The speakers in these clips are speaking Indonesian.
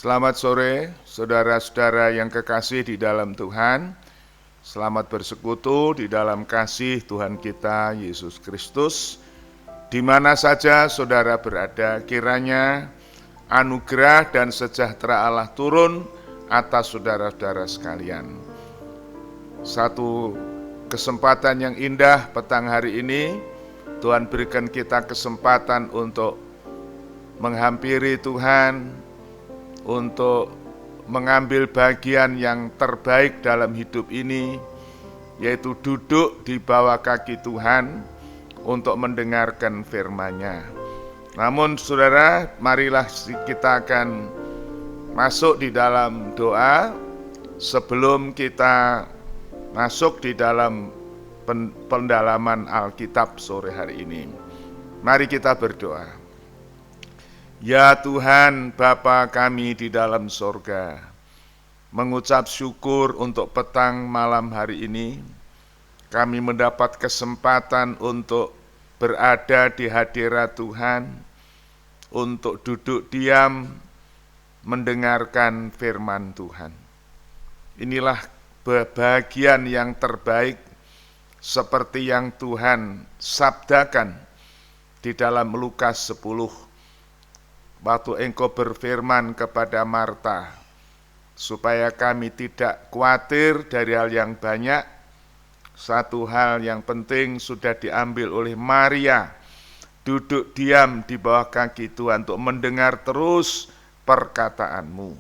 Selamat sore, saudara-saudara yang kekasih di dalam Tuhan. Selamat bersekutu di dalam kasih Tuhan kita, Yesus Kristus. Di mana saja saudara berada, kiranya anugerah dan sejahtera Allah turun atas saudara-saudara sekalian. Satu kesempatan yang indah petang hari ini, Tuhan berikan kita kesempatan untuk menghampiri Tuhan, untuk mengambil bagian yang terbaik dalam hidup ini, yaitu duduk di bawah kaki Tuhan untuk mendengarkan firman-Nya. Namun saudara, marilah kita akan masuk di dalam doa sebelum kita masuk di dalam pendalaman Alkitab sore hari ini. Mari kita berdoa. Ya Tuhan, Bapa kami di dalam sorga, mengucap syukur untuk petang malam hari ini. Kami mendapat kesempatan untuk berada di hadirat Tuhan, untuk duduk diam mendengarkan firman Tuhan. Inilah bagian yang terbaik seperti yang Tuhan sabdakan di dalam Lukas 10. Waktu Engkau berfirman kepada Marta, supaya kami tidak khawatir dari hal yang banyak, satu hal yang penting sudah diambil oleh Maria, duduk diam di bawah kaki Tuhan untuk mendengar terus perkataanmu.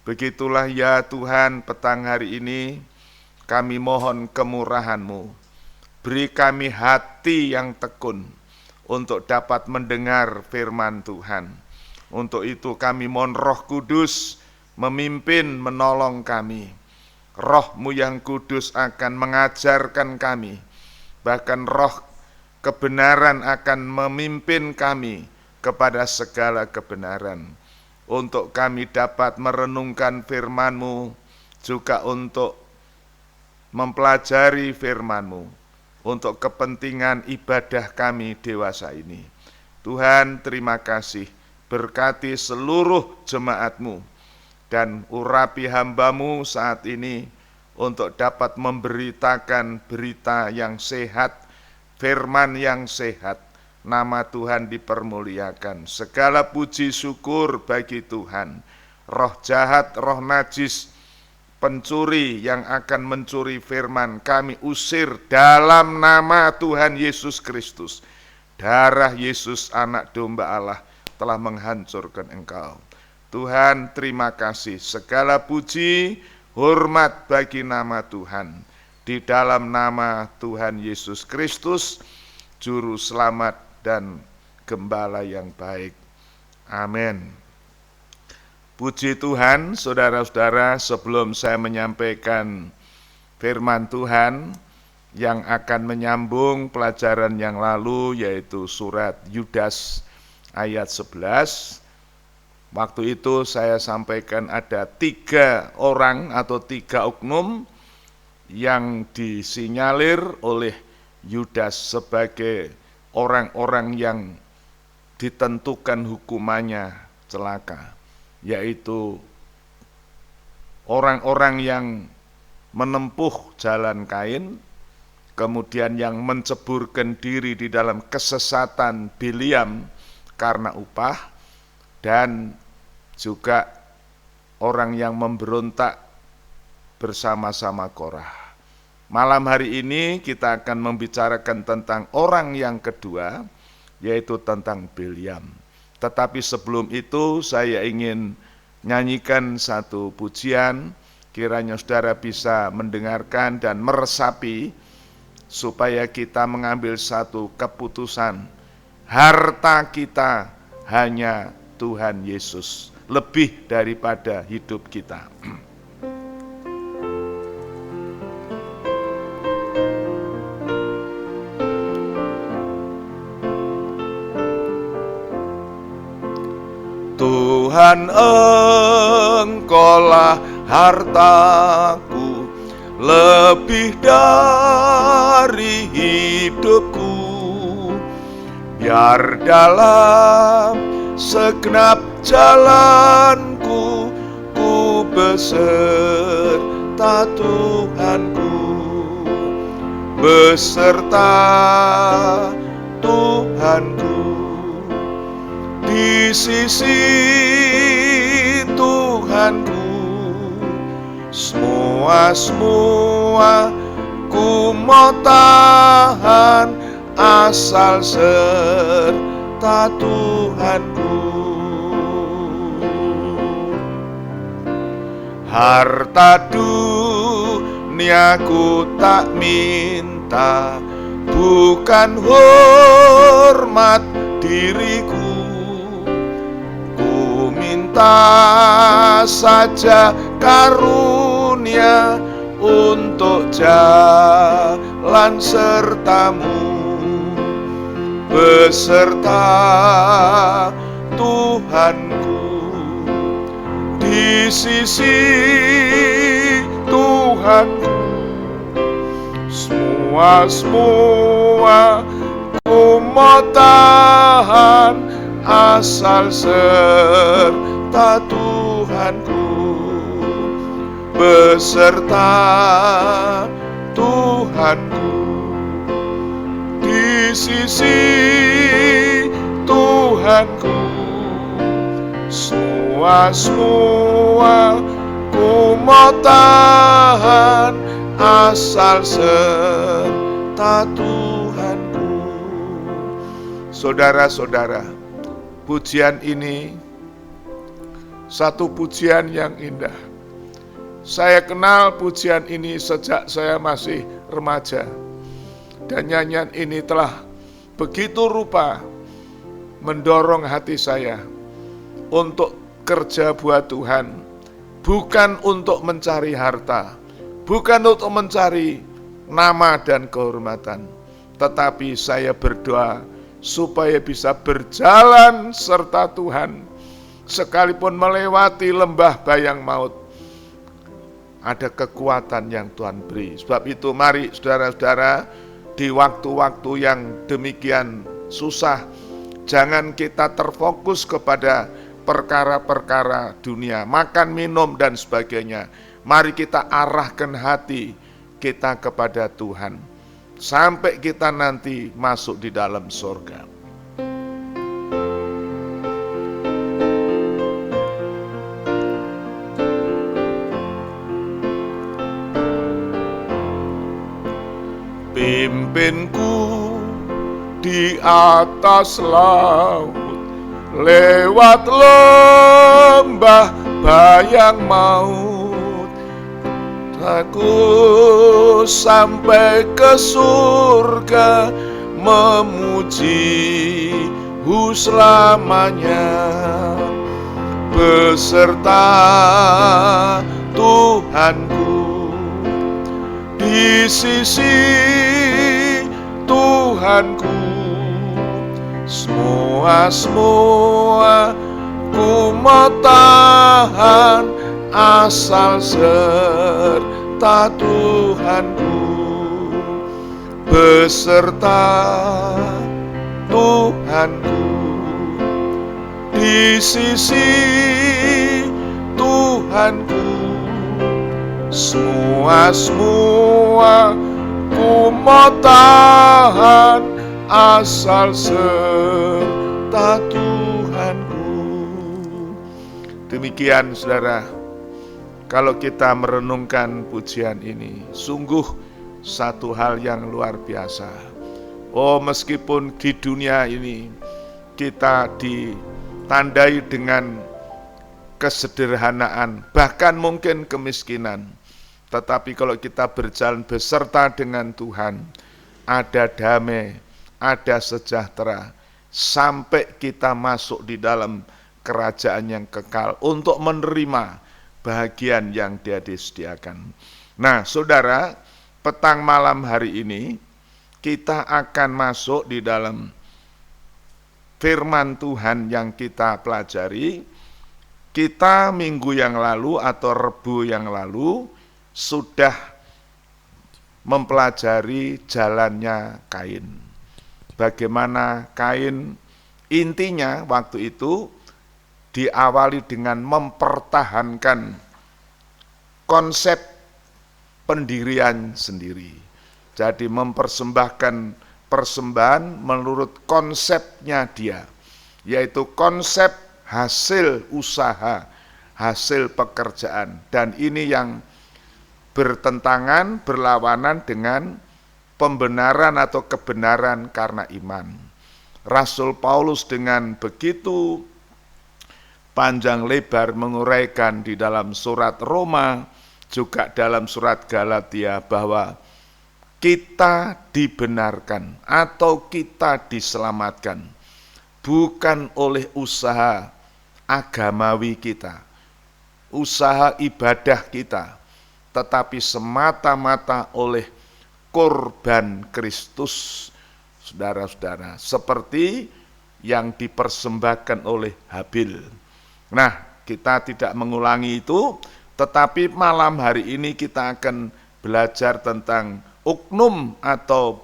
Begitulah ya Tuhan, petang hari ini kami mohon kemurahan-Mu. Beri kami hati yang tekun untuk dapat mendengar firman Tuhan. Untuk itu kami mohon Roh Kudus memimpin, menolong kami. Roh-Mu yang kudus akan mengajarkan kami. Bahkan roh kebenaran akan memimpin kami kepada segala kebenaran. Untuk kami dapat merenungkan firman-Mu, juga untuk mempelajari firman-Mu, untuk kepentingan ibadah kami dewasa ini. Tuhan, terima kasih. Berkati seluruh jemaat-Mu dan urapi hamba-Mu saat ini untuk dapat memberitakan berita yang sehat, firman yang sehat. Nama Tuhan dipermuliakan. Segala puji syukur bagi Tuhan. Roh jahat, roh najis, pencuri yang akan mencuri firman kami usir dalam nama Tuhan Yesus Kristus. Darah Yesus anak domba Allah telah menghancurkan engkau. Tuhan, terima kasih. Segala puji, hormat bagi nama Tuhan. Di dalam nama Tuhan Yesus Kristus, Juru Selamat dan Gembala yang baik. Amin. Puji Tuhan, saudara-saudara, sebelum saya menyampaikan firman Tuhan yang akan menyambung pelajaran yang lalu, yaitu surat Yudas ayat 11, waktu itu saya sampaikan ada 3 orang atau 3 oknum yang disinyalir oleh Yudas sebagai orang-orang yang ditentukan hukumannya celaka, yaitu orang-orang yang menempuh jalan Kain, kemudian yang menceburkan diri di dalam kesesatan Biliam karena upah, dan juga orang yang memberontak bersama-sama Korah. Malam hari ini kita akan membicarakan tentang orang yang kedua, yaitu tentang Biliam. Tetapi sebelum itu saya ingin nyanyikan satu pujian, kiranya saudara bisa mendengarkan dan meresapi, supaya kita mengambil satu keputusan. Harta kita hanya Tuhan Yesus, lebih daripada hidup kita. Tuhan, Engkaulah hartaku, lebih dari hidupku. Biar dalam segenap jalanku beserta Tuhanku, beserta Tuhanku, di sisi Tuhanku. Semua ku mau tahan asal serta Tuhanku. Harta dunia ku tak minta, bukan hormat diriku. Ku minta saja karunia untuk jalan sertamu, beserta Tuhanku, di sisi Tuhanku. Semua ku mau tahan asal serta Tuhanku, beserta Tuhanku, di sisi Tuhanku. Semua ku mau tahan asal serta Tuhanku. Saudara-saudara, pujian ini satu pujian yang indah. Saya kenal pujian ini sejak saya masih remaja, dan nyanyian ini telah begitu rupa mendorong hati saya untuk kerja buat Tuhan, bukan untuk mencari harta, bukan untuk mencari nama dan kehormatan, tetapi saya berdoa supaya bisa berjalan serta Tuhan, sekalipun melewati lembah bayang maut, ada kekuatan yang Tuhan beri. Sebab itu mari saudara-saudara, di waktu-waktu yang demikian susah, jangan kita terfokus kepada perkara-perkara dunia, makan, minum, dan sebagainya. Mari kita arahkan hati kita kepada Tuhan, sampai kita nanti masuk di dalam surga. Pimpinku di atas laut, lewat lembah bayang maut, aku sampai ke surga memuji-Mu selamanya, beserta Tuhanku, di sisi Tuhanku. Semua ku mau tahan asal serta Tuhanku, beserta Tuhanku, di sisi Tuhanku. Semua ku mau tahan asal serta Tuhanku. Demikian saudara, kalau kita merenungkan pujian ini, sungguh satu hal yang luar biasa. Oh, meskipun di dunia ini kita ditandai dengan kesederhanaan, bahkan mungkin kemiskinan, tetapi kalau kita berjalan beserta dengan Tuhan, ada damai, ada sejahtera, sampai kita masuk di dalam kerajaan yang kekal untuk menerima bahagian yang Dia disediakan. Nah, saudara, petang malam hari ini kita akan masuk di dalam firman Tuhan yang kita pelajari. Kita minggu yang lalu atau Rebu yang lalu sudah mempelajari jalannya Kain. Bagaimana Kain intinya waktu itu diawali dengan mempertahankan konsep pendirian sendiri. Jadi mempersembahkan persembahan menurut konsepnya dia, yaitu konsep hasil usaha, hasil pekerjaan. Dan ini yang bertentangan, berlawanan dengan pembenaran atau kebenaran karena iman. Rasul Paulus dengan begitu panjang lebar menguraikan di dalam surat Roma, juga dalam surat Galatia, bahwa kita dibenarkan atau kita diselamatkan bukan oleh usaha agamawi kita, usaha ibadah kita, tetapi semata-mata oleh korban Kristus, saudara-saudara, seperti yang dipersembahkan oleh Habil. Nah, kita tidak mengulangi itu, tetapi malam hari ini kita akan belajar tentang uknum atau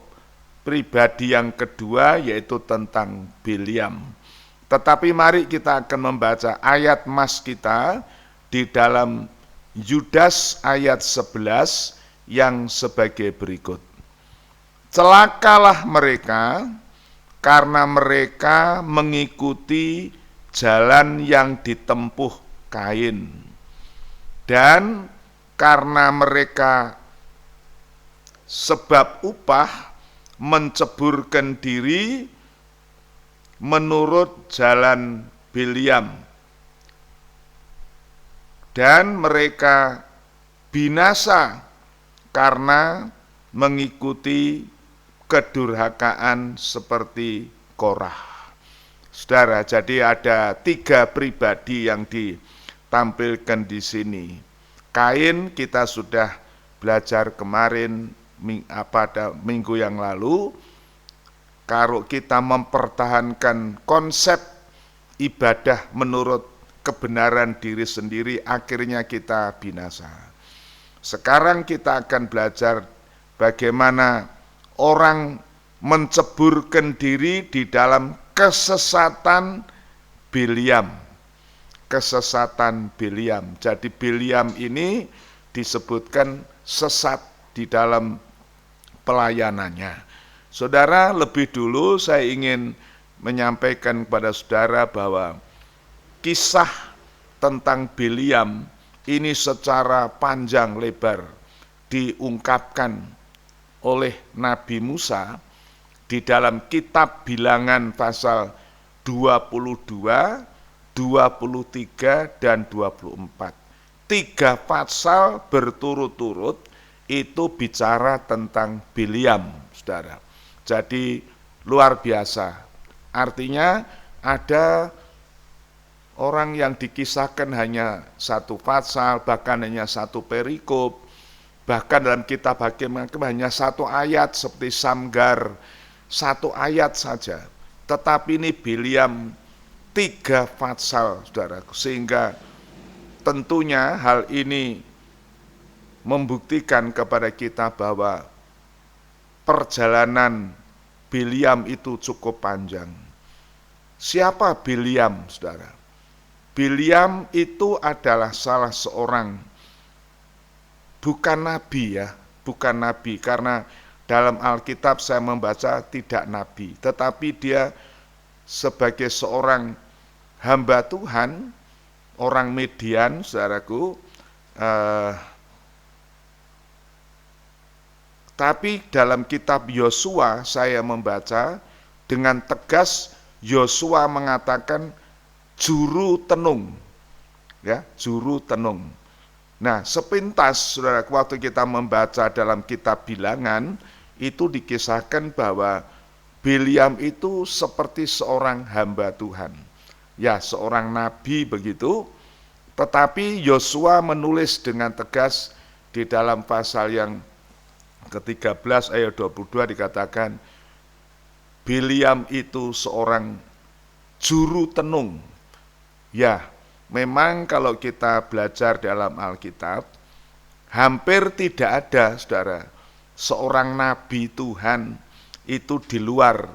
pribadi yang kedua, yaitu tentang Bileam. Tetapi mari kita akan membaca ayat mas kita di dalam Yudas ayat 11 yang sebagai berikut. Celakalah mereka karena mereka mengikuti jalan yang ditempuh Kain, dan karena mereka sebab upah menceburkan diri menurut jalan Bileam, dan mereka binasa karena mengikuti kedurhakaan seperti Korah. Saudara, jadi ada 3 pribadi yang ditampilkan di sini. Kain kita sudah belajar kemarin pada minggu yang lalu. Kalau kita mempertahankan konsep ibadah menurut kebenaran diri sendiri, akhirnya kita binasa. Sekarang kita akan belajar bagaimana orang menceburkan diri di dalam kesesatan Bileam. Kesesatan Bileam. Jadi Bileam ini disebutkan sesat di dalam pelayanannya. Saudara, lebih dulu saya ingin menyampaikan kepada saudara bahwa kisah tentang Bileam ini secara panjang lebar diungkapkan oleh Nabi Musa di dalam kitab Bilangan pasal 22, 23, dan 24. 3 pasal berturut-turut itu bicara tentang Bileam, saudara. Jadi luar biasa. Artinya ada orang yang dikisahkan hanya 1 pasal, bahkan hanya 1 perikop, bahkan dalam kitab Hakim hanya 1 ayat seperti Samgar, 1 ayat saja. Tetapi ini Bileam 3 pasal, saudara. Sehingga tentunya hal ini membuktikan kepada kita bahwa perjalanan Bileam itu cukup panjang. Siapa Bileam, saudara? Bileam itu adalah salah seorang, bukan nabi ya, bukan nabi, karena dalam Alkitab saya membaca tidak nabi, tetapi dia sebagai seorang hamba Tuhan, orang Median, saudaraku. Tapi dalam kitab Yosua saya membaca dengan tegas Yosua mengatakan juru tenung, ya, juru tenung. Nah, sepintas saudara, waktu kita membaca dalam kitab Bilangan itu dikisahkan bahwa Bileam itu seperti seorang hamba Tuhan, ya, seorang nabi begitu. Tetapi Yosua menulis dengan tegas di dalam pasal yang ke-13 ayat 22 dikatakan Bileam itu seorang juru tenung. Ya, memang kalau kita belajar dalam Alkitab, hampir tidak ada, saudara, seorang nabi Tuhan itu di luar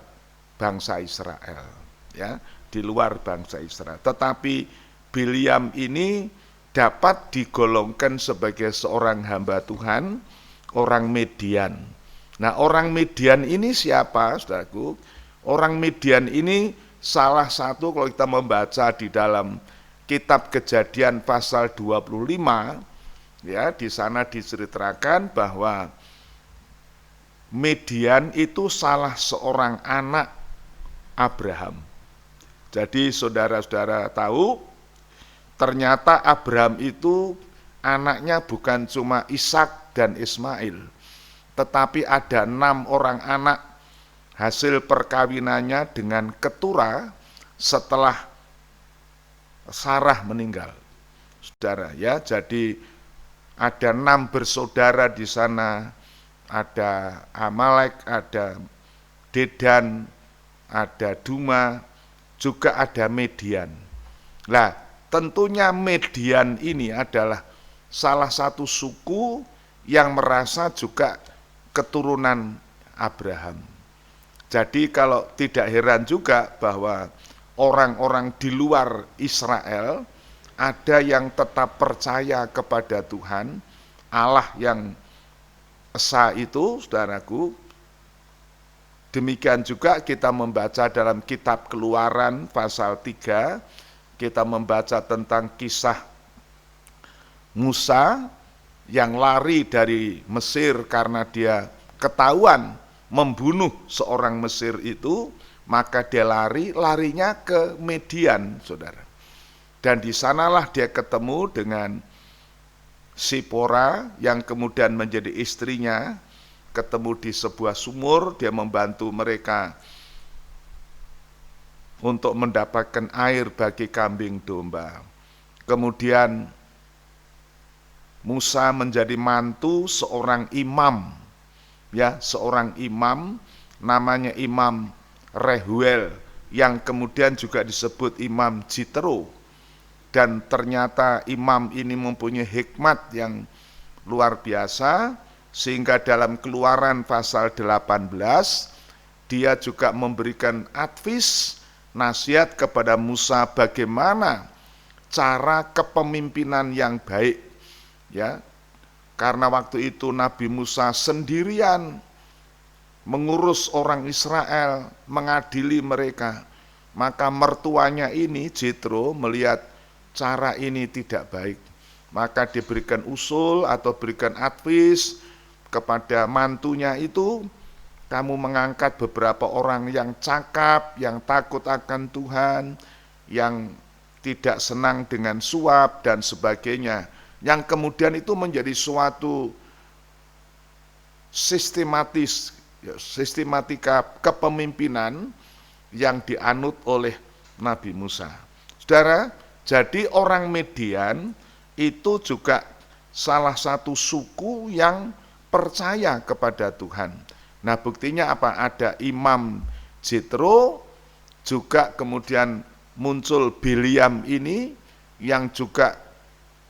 bangsa Israel, ya, di luar bangsa Israel. Tetapi Bileam ini dapat digolongkan sebagai seorang hamba Tuhan, orang Median. Nah, orang Median ini siapa, saudaraku? Orang Median ini salah satu, kalau kita membaca di dalam kitab Kejadian pasal 25, ya, di sana diceritakan bahwa Median itu salah seorang anak Abraham. Jadi saudara-saudara tahu, ternyata Abraham itu anaknya bukan cuma Ishak dan Ismail, tetapi ada 6 orang anak hasil perkawinannya dengan Ketura setelah Sarah meninggal. Saudara, ya, jadi ada 6 bersaudara di sana, ada Amalek, ada Dedan, ada Duma, juga ada Median. Nah, tentunya Median ini adalah salah satu suku yang merasa juga keturunan Abraham. Jadi kalau tidak heran juga bahwa orang-orang di luar Israel ada yang tetap percaya kepada Tuhan, Allah yang esa itu, saudaraku. Demikian juga kita membaca dalam kitab Keluaran pasal 3, kita membaca tentang kisah Musa yang lari dari Mesir karena dia ketahuan membunuh seorang Mesir itu, maka dia larinya ke Median, saudara. Dan di sanalah dia ketemu dengan Sipora yang kemudian menjadi istrinya, ketemu di sebuah sumur, dia membantu mereka untuk mendapatkan air bagi kambing domba. Kemudian Musa menjadi mantu seorang imam, ya, seorang imam namanya Imam Rehuel, yang kemudian juga disebut Imam Jitro. Dan ternyata imam ini mempunyai hikmat yang luar biasa, sehingga dalam Keluaran pasal 18 dia juga memberikan advis, nasihat kepada Musa bagaimana cara kepemimpinan yang baik, ya. Karena waktu itu Nabi Musa sendirian mengurus orang Israel, mengadili mereka. Maka mertuanya ini, Jitro, melihat cara ini tidak baik, maka diberikan usul atau berikan advis kepada mantunya itu, kamu mengangkat beberapa orang yang cakap, yang takut akan Tuhan, yang tidak senang dengan suap dan sebagainya, yang kemudian itu menjadi suatu sistematika kepemimpinan yang dianut oleh Nabi Musa. Saudara, jadi orang Median itu juga salah satu suku yang percaya kepada Tuhan. Nah, buktinya apa? Ada Imam Jitro, juga kemudian muncul Biliam ini yang juga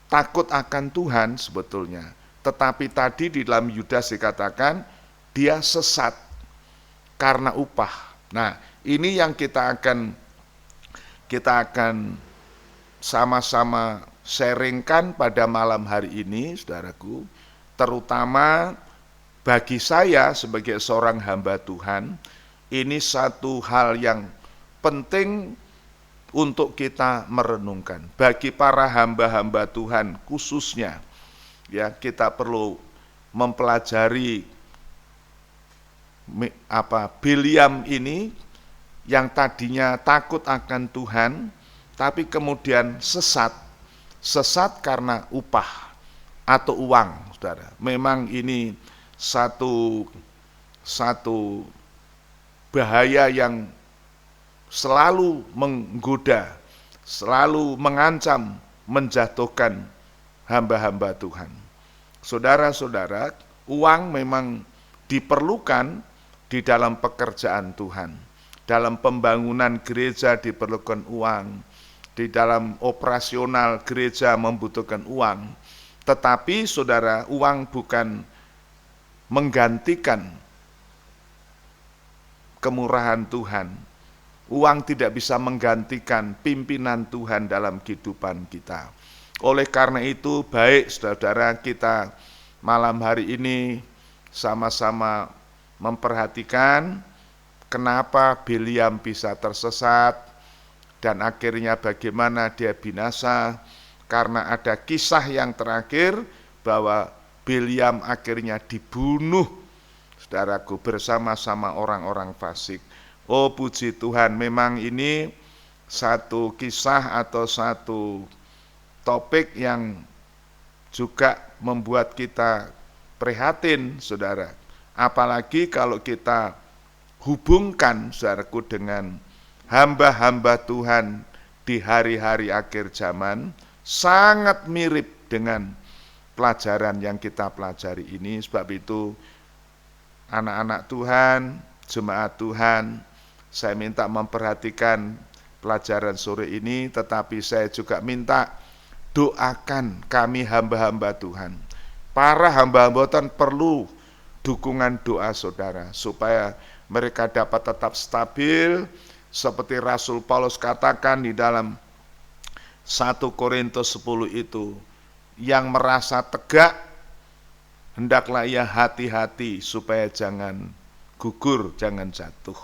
takut akan Tuhan sebetulnya. Tetapi tadi di dalam Yudas dikatakan dia sesat karena upah. Nah, ini yang kita akan sama-sama sharingkan pada malam hari ini, saudaraku, terutama bagi saya sebagai seorang hamba Tuhan, ini satu hal yang penting untuk kita merenungkan. Bagi para hamba-hamba Tuhan khususnya, ya, kita perlu mempelajari Biliam ini yang tadinya takut akan Tuhan, tapi kemudian sesat karena upah atau uang, saudara. Memang ini satu bahaya yang selalu menggoda, selalu mengancam, menjatuhkan hamba-hamba Tuhan. Saudara-saudara, uang memang diperlukan di dalam pekerjaan Tuhan. Dalam pembangunan gereja diperlukan uang, di dalam operasional gereja membutuhkan uang. Tetapi saudara, uang bukan menggantikan kemurahan Tuhan. Uang tidak bisa menggantikan pimpinan Tuhan dalam kehidupan kita. Oleh karena itu baik saudara-saudara kita malam hari ini sama-sama memperhatikan kenapa Bileam bisa tersesat dan akhirnya bagaimana dia binasa, karena ada kisah yang terakhir bahwa Bileam akhirnya dibunuh, saudaraku, bersama-sama orang-orang fasik. Oh puji Tuhan, memang ini satu kisah atau satu topik yang juga membuat kita prihatin, saudara. Apalagi kalau kita hubungkan, saudaraku, dengan hamba-hamba Tuhan di hari-hari akhir zaman, sangat mirip dengan pelajaran yang kita pelajari ini. Sebab itu, anak-anak Tuhan, jemaat Tuhan, saya minta memperhatikan pelajaran sore ini, tetapi saya juga minta doakan kami hamba-hamba Tuhan. Para hamba-hamba Tuhan perlu dukungan doa saudara, supaya mereka dapat tetap stabil, seperti Rasul Paulus katakan di dalam 1 Korintus 10 itu, yang merasa tegak, hendaklah ia hati-hati supaya jangan gugur, jangan jatuh.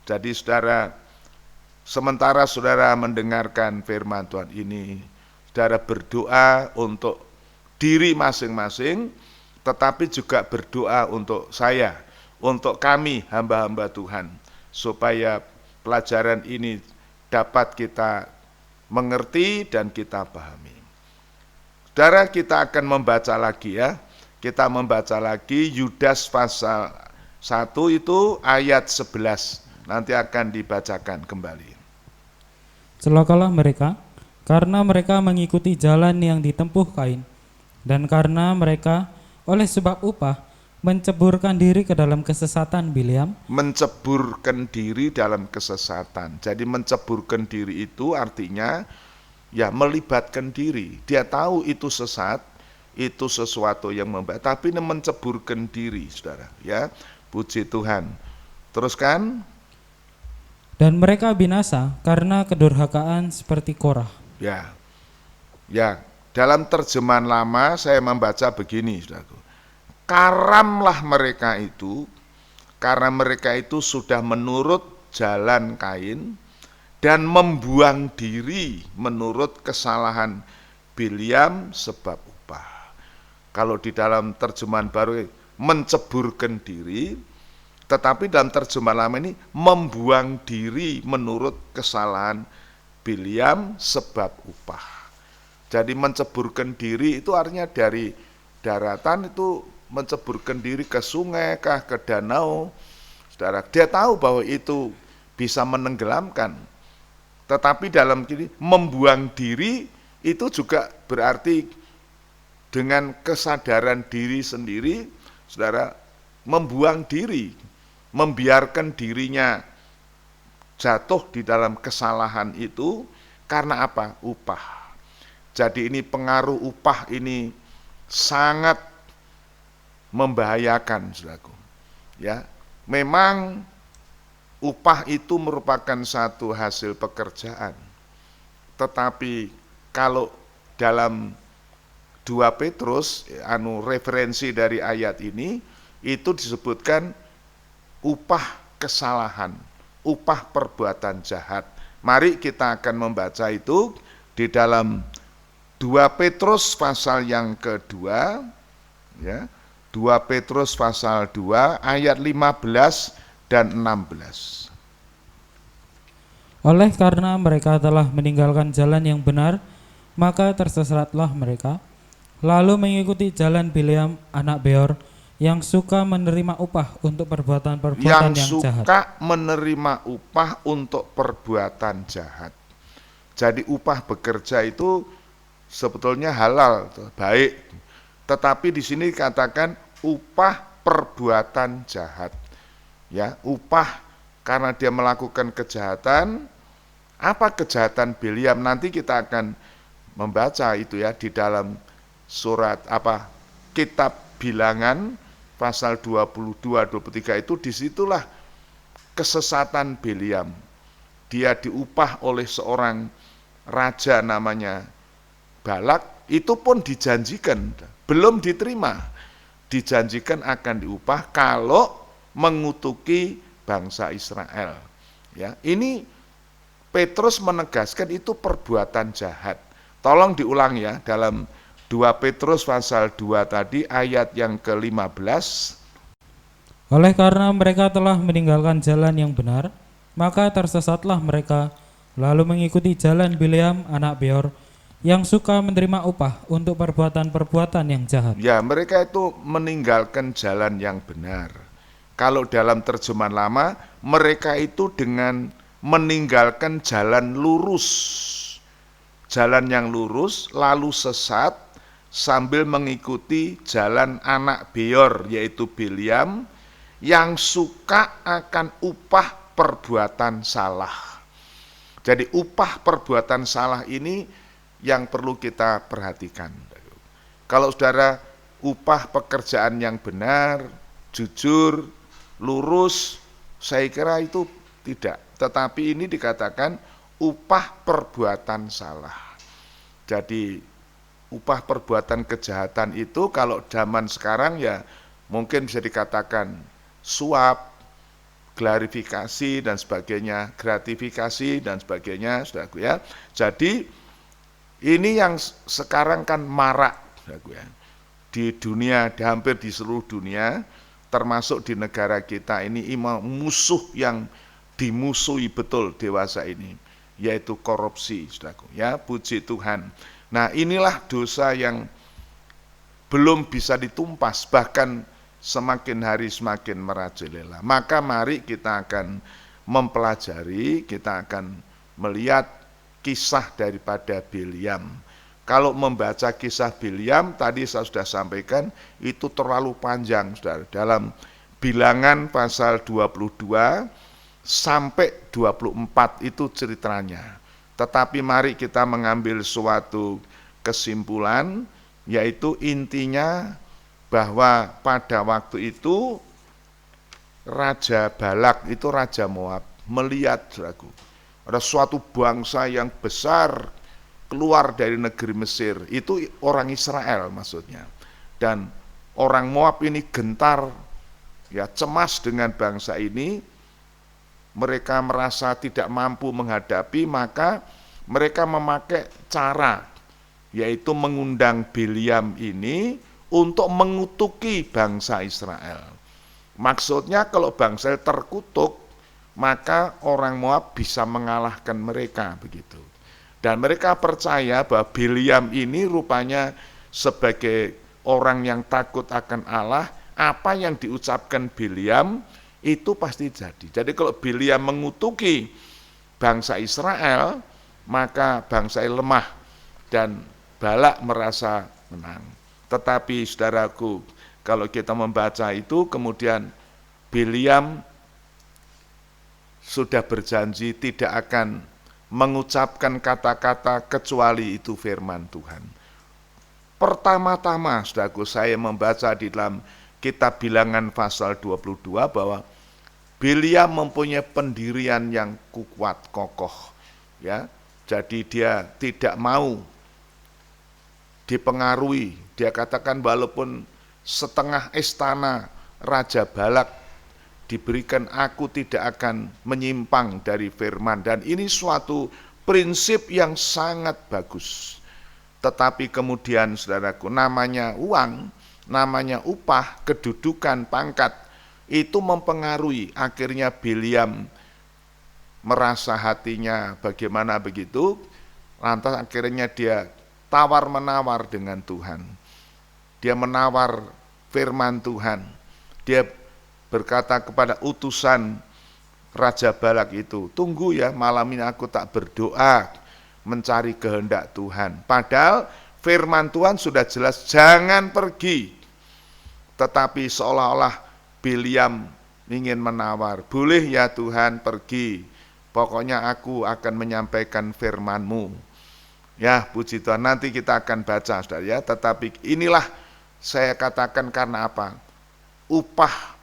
Jadi saudara, sementara saudara mendengarkan firman Tuhan ini, saudara berdoa untuk diri masing-masing, tetapi juga berdoa untuk saya, untuk kami hamba-hamba Tuhan, supaya pelajaran ini dapat kita mengerti dan kita pahami. Saudara, kita akan membaca lagi ya. Kita membaca lagi Yudas pasal 1 itu ayat 11. Nanti akan dibacakan kembali. Celakalah mereka, karena mereka mengikuti jalan yang ditempuh Kain, dan karena mereka oleh sebab upah menceburkan diri ke dalam kesesatan Bileam. Menceburkan diri dalam kesesatan. Jadi menceburkan diri itu artinya ya melibatkan diri. Dia tahu itu sesat, itu sesuatu yang membaik, tapi menceburkan diri, saudara. Ya, puji Tuhan. Teruskan. Dan mereka binasa karena kedurhakaan seperti Korah. Ya, dalam terjemahan lama saya membaca begini, saudaraku. Karamlah mereka itu, karena mereka itu sudah menurut jalan Kain dan membuang diri menurut kesalahan Bileam sebab upah. Kalau di dalam terjemahan baru menceburkan diri, tetapi dalam terjemahan lama ini membuang diri menurut kesalahan Bileam sebab upah. Jadi menceburkan diri itu artinya dari daratan itu menceburkan diri ke sungai kah, ke danau. Saudara, dia tahu bahwa itu bisa menenggelamkan. Tetapi dalam ini membuang diri itu juga berarti dengan kesadaran diri sendiri, saudara, membuang diri, membiarkan dirinya jatuh di dalam kesalahan itu karena apa? Upah. Jadi ini pengaruh upah ini sangat membahayakan, saudaraku. Ya, memang upah itu merupakan satu hasil pekerjaan. Tetapi kalau dalam 2 Petrus, referensi dari ayat ini, itu disebutkan upah kesalahan, upah perbuatan jahat. Mari kita akan membaca itu di dalam 2 Petrus pasal yang kedua, ya, 2 Petrus pasal 2 ayat 15 dan 16. Oleh karena mereka telah meninggalkan jalan yang benar, maka tersesatlah mereka, lalu mengikuti jalan Bileam anak Beor, yang suka menerima upah untuk perbuatan-perbuatan yang jahat. Yang suka menerima upah untuk perbuatan jahat. Jadi upah bekerja itu sebetulnya halal, baik. Tetapi di sini dikatakan upah perbuatan jahat. Ya, upah karena dia melakukan kejahatan. Apa kejahatan Bileam? Nanti kita akan membaca itu ya di dalam surat kitab Bilangan pasal 22-23 itu, disitulah kesesatan Bileam. Dia diupah oleh seorang raja namanya Balak itu pun dijanjikan, belum diterima, dijanjikan akan diupah kalau mengutuki bangsa Israel. Ya, ini Petrus menegaskan itu perbuatan jahat. Tolong diulang ya, dalam 2 Petrus pasal 2 tadi ayat yang ke-15. Oleh karena mereka telah meninggalkan jalan yang benar, maka tersesatlah mereka, lalu mengikuti jalan Bileam anak Beor, yang suka menerima upah untuk perbuatan-perbuatan yang jahat. Ya, mereka itu meninggalkan jalan yang benar. Kalau dalam terjemahan lama, mereka itu dengan meninggalkan jalan lurus. Jalan yang lurus, lalu sesat, sambil mengikuti jalan anak Beor, yaitu Bileam, yang suka akan upah perbuatan salah. Jadi upah perbuatan salah ini yang perlu kita perhatikan. Kalau saudara upah pekerjaan yang benar, jujur, lurus, saya kira itu tidak. Tetapi ini dikatakan upah perbuatan salah. Jadi upah perbuatan kejahatan itu kalau zaman sekarang ya mungkin bisa dikatakan suap, klarifikasi dan sebagainya, gratifikasi dan sebagainya, saudaraku ya. Jadi ini yang sekarang kan marak, saudaraku ya, di dunia, hampir di seluruh dunia, termasuk di negara kita ini musuh yang dimusuhi betul dewasa ini, yaitu korupsi, saudaraku ya. Puji Tuhan. Nah, inilah dosa yang belum bisa ditumpas, bahkan semakin hari semakin merajalela. Maka mari kita akan mempelajari, kita akan melihat kisah daripada Bileam. Kalau membaca kisah Bileam, tadi saya sudah sampaikan, itu terlalu panjang, saudara. Dalam Bilangan pasal 22 sampai 24 itu ceritanya. Tetapi mari kita mengambil suatu kesimpulan, yaitu intinya bahwa pada waktu itu Raja Balak, itu Raja Moab, melihat, saudaraku, ada suatu bangsa yang besar keluar dari negeri Mesir, itu orang Israel maksudnya. Dan orang Moab ini gentar, ya, cemas dengan bangsa ini. Mereka merasa tidak mampu menghadapi, maka mereka memakai cara, yaitu mengundang Bileam ini untuk mengutuki bangsa Israel. Maksudnya kalau bangsa terkutuk, maka orang Moab bisa mengalahkan mereka begitu. Dan mereka percaya bahwa Bileam ini rupanya sebagai orang yang takut akan Allah, apa yang diucapkan Bileam itu pasti jadi. Jadi kalau Bileam mengutuki bangsa Israel, maka bangsa Israel lemah dan Balak merasa menang. Tetapi saudaraku, kalau kita membaca itu, kemudian Bileam sudah berjanji tidak akan mengucapkan kata-kata kecuali itu firman Tuhan. Pertama-tama, saudaraku, saya membaca di dalam kitab Bilangan pasal 22 bahwa Bileam mempunyai pendirian yang kuat, kokoh, ya. Jadi dia tidak mau dipengaruhi. Dia katakan walaupun setengah istana Raja Balak diberikan, aku tidak akan menyimpang dari firman. Dan ini suatu prinsip yang sangat bagus. Tetapi kemudian saudaraku, namanya uang, namanya upah, kedudukan, pangkat, itu mempengaruhi. Akhirnya Bileam merasa hatinya bagaimana begitu, lantas akhirnya dia tawar-menawar dengan Tuhan. Dia menawar firman Tuhan. Dia berkata kepada utusan Raja Balak itu, tunggu ya, malam ini aku tak berdoa mencari kehendak Tuhan. Padahal firman Tuhan sudah jelas, jangan pergi. Tetapi seolah-olah Bileam ingin menawar, boleh ya Tuhan pergi, pokoknya aku akan menyampaikan firman-Mu. Ya, puji Tuhan, nanti kita akan baca, saudara ya. Tetapi inilah saya katakan karena apa? Upah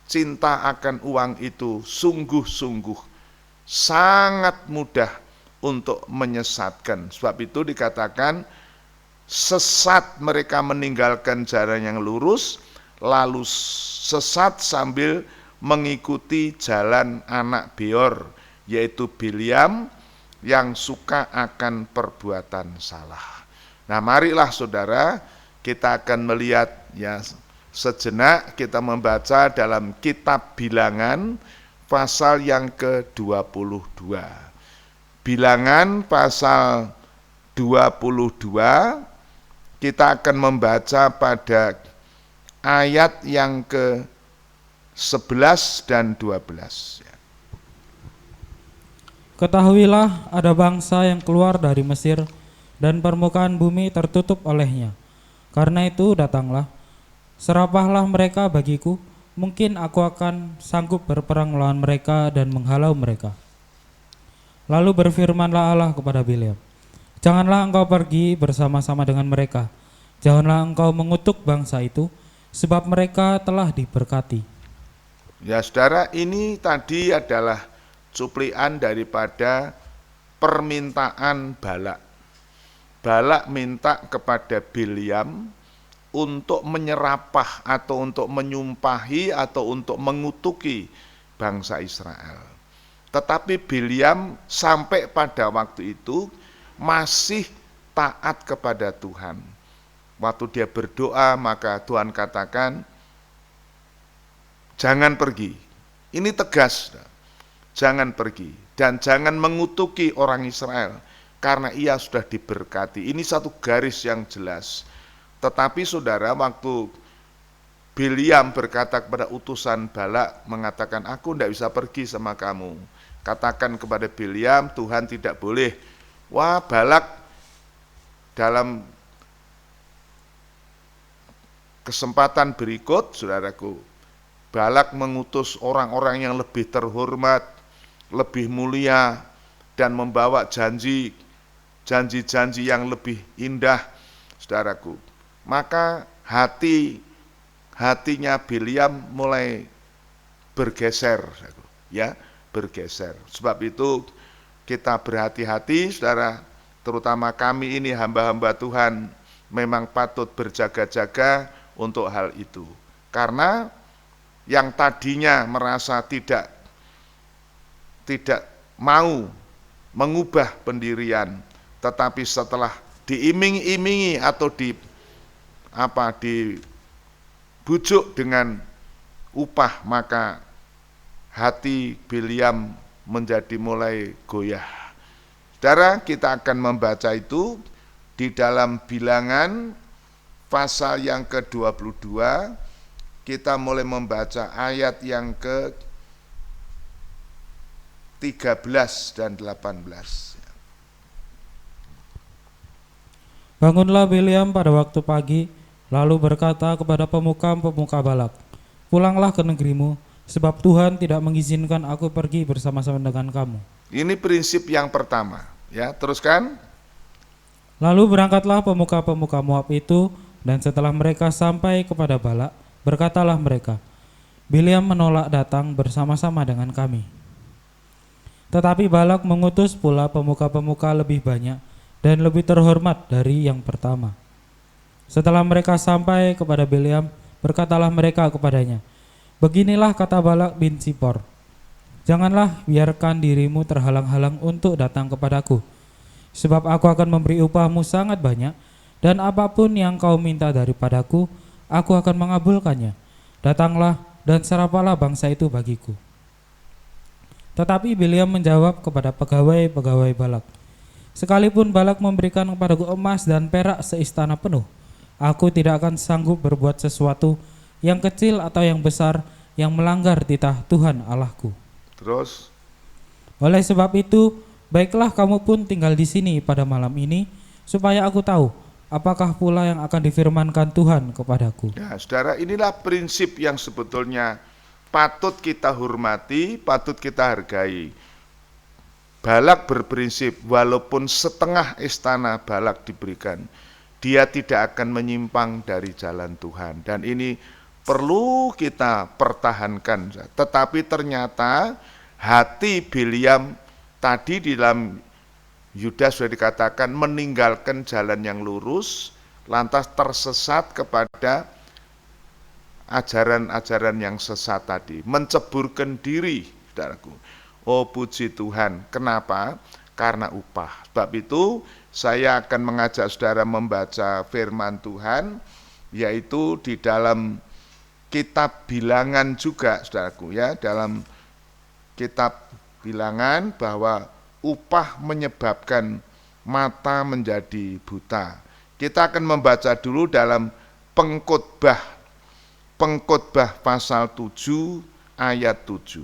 cinta akan uang itu sungguh-sungguh sangat mudah untuk menyesatkan. Sebab itu dikatakan sesat mereka meninggalkan jalan yang lurus, lalu sesat sambil mengikuti jalan anak Beor, yaitu Bileam yang suka akan perbuatan salah. Nah, marilah saudara, kita akan melihat ya sejenak, kita membaca dalam kitab Bilangan pasal yang ke-22. Bilangan pasal 22, kita akan membaca pada ayat yang ke-11 dan 12. Ketahuilah ada bangsa yang keluar dari Mesir dan permukaan bumi tertutup olehnya. Karena itu datanglah, serapahlah mereka bagiku, mungkin aku akan sanggup berperang melawan mereka dan menghalau mereka. Lalu berfirmanlah Allah kepada Bileam, janganlah engkau pergi bersama-sama dengan mereka, janganlah engkau mengutuk bangsa itu, sebab mereka telah diberkati. Ya saudara, ini tadi adalah cuplikan daripada permintaan Balak. Balak minta kepada Bileam untuk menyerapah atau untuk menyumpahi atau untuk mengutuki bangsa Israel. Tetapi Bileam sampai pada waktu itu masih taat kepada Tuhan. Waktu dia berdoa, maka Tuhan katakan, jangan pergi. Ini tegas, jangan pergi dan jangan mengutuki orang Israel karena ia sudah diberkati. Ini satu garis yang jelas. Tetapi saudara, waktu Bileam berkata kepada utusan Balak, mengatakan, aku tidak bisa pergi sama kamu. Katakan kepada Bileam, Tuhan tidak boleh. Wah, Balak dalam kesempatan berikut, saudaraku, Balak mengutus orang-orang yang lebih terhormat, lebih mulia, dan membawa janji-janji yang lebih indah, saudaraku. Maka hatinya Bileam mulai bergeser, ya, bergeser. Sebab itu kita berhati-hati, saudara, terutama kami ini hamba-hamba Tuhan, memang patut berjaga-jaga untuk hal itu. Karena yang tadinya merasa tidak mau mengubah pendirian, tetapi setelah diiming-imingi atau dibujuk dengan upah, maka hati Bileam menjadi mulai goyah. Saudara, kita akan membaca itu di dalam Bilangan pasal yang ke-22. Kita mulai membaca ayat yang ke-13 dan 18. Bangunlah Bileam pada waktu pagi, lalu berkata kepada pemuka-pemuka Balak, pulanglah ke negerimu, sebab Tuhan tidak mengizinkan aku pergi bersama-sama dengan kamu. Ini prinsip yang pertama, ya, teruskan. Lalu berangkatlah pemuka-pemuka Moab itu, dan setelah mereka sampai kepada Balak, berkatalah mereka, Bileam menolak datang bersama-sama dengan kami. Tetapi Balak mengutus pula pemuka-pemuka lebih banyak dan lebih terhormat dari yang pertama. Setelah mereka sampai kepada Bileam, berkatalah mereka kepadanya, beginilah kata Balak bin Sipor, janganlah biarkan dirimu terhalang-halang untuk datang kepadaku, sebab aku akan memberi upahmu sangat banyak, dan apapun yang kau minta daripadaku, aku akan mengabulkannya. Datanglah dan serapalah bangsa itu bagiku. Tetapi Bileam menjawab kepada pegawai-pegawai Balak, sekalipun Balak memberikan kepadaku emas dan perak seistana penuh, aku tidak akan sanggup berbuat sesuatu yang kecil atau yang besar yang melanggar titah Tuhan Allahku. Terus, oleh sebab itu, baiklah kamu pun tinggal di sini pada malam ini, supaya aku tahu apakah pula yang akan difirmankan Tuhan kepadaku. ya saudara, inilah prinsip yang sebetulnya patut kita hormati, patut kita hargai. Balak berprinsip, walaupun setengah istana Balak diberikan, dia tidak akan menyimpang dari jalan Tuhan. Dan ini perlu kita pertahankan. Tetapi ternyata hati Bileam tadi di dalam Yudas sudah dikatakan meninggalkan jalan yang lurus, lantas tersesat kepada ajaran-ajaran yang sesat tadi, menceburkan diri, saudaraku. Oh puji Tuhan, kenapa? Karena upah. Sebab itu saya akan mengajak saudara membaca firman Tuhan, yaitu di dalam kitab Bilangan juga, saudaraku, ya, dalam kitab Bilangan bahwa upah menyebabkan mata menjadi buta. Kita akan membaca dulu dalam Pengkhotbah pasal 7 ayat 7.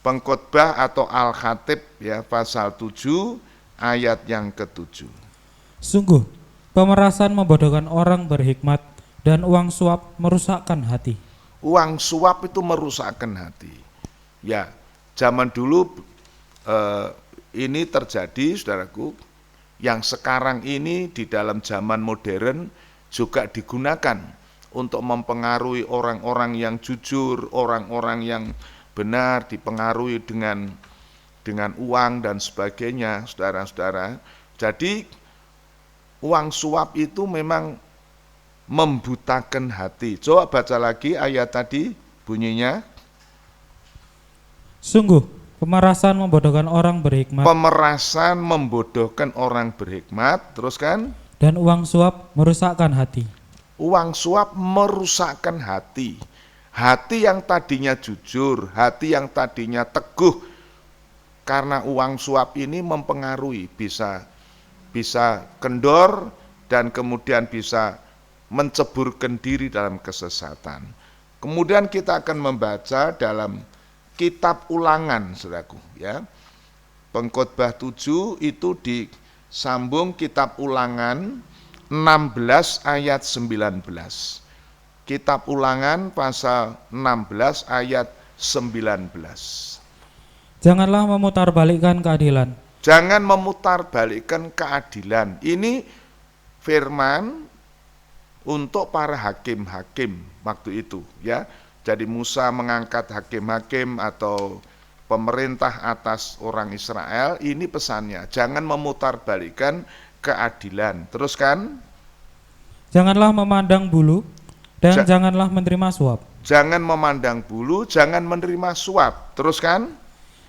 Pengkhotbah atau Al-Khatib ya, pasal 7 ayat yang ke-7. Sungguh, pemerasan membodohkan orang berhikmat dan uang suap merusakkan hati. Uang suap itu merusakkan hati. Ya, zaman dulu ini terjadi, saudaraku, yang sekarang ini di dalam zaman modern juga digunakan untuk mempengaruhi orang-orang yang jujur, orang-orang yang benar, dipengaruhi dengan uang dan sebagainya, saudara-saudara. Jadi uang suap itu memang membutakan hati. Coba baca lagi ayat tadi, bunyinya. Sungguh, pemerasan membodohkan orang berhikmat. Pemerasan membodohkan orang berhikmat, terus kan? Dan uang suap merusakkan hati. Uang suap merusakkan hati. Hati yang tadinya jujur, hati yang tadinya teguh, karena uang suap ini mempengaruhi, bisa kendor dan kemudian bisa menceburkan diri dalam kesesatan. Kemudian kita akan membaca dalam kitab Ulangan, saudaraku, ya. Pengkhotbah 7 itu disambung kitab Ulangan 16 ayat 19. Kitab Ulangan pasal 16 ayat 19. Janganlah memutarbalikkan keadilan. Jangan memutarbalikkan keadilan. Ini firman untuk para hakim-hakim waktu itu, ya. Jadi Musa mengangkat hakim-hakim atau pemerintah atas orang Israel, ini pesannya, jangan memutarbalikkan keadilan. Teruskan. Janganlah memandang bulu dan janganlah menerima suap. Jangan memandang bulu, jangan menerima suap. Teruskan.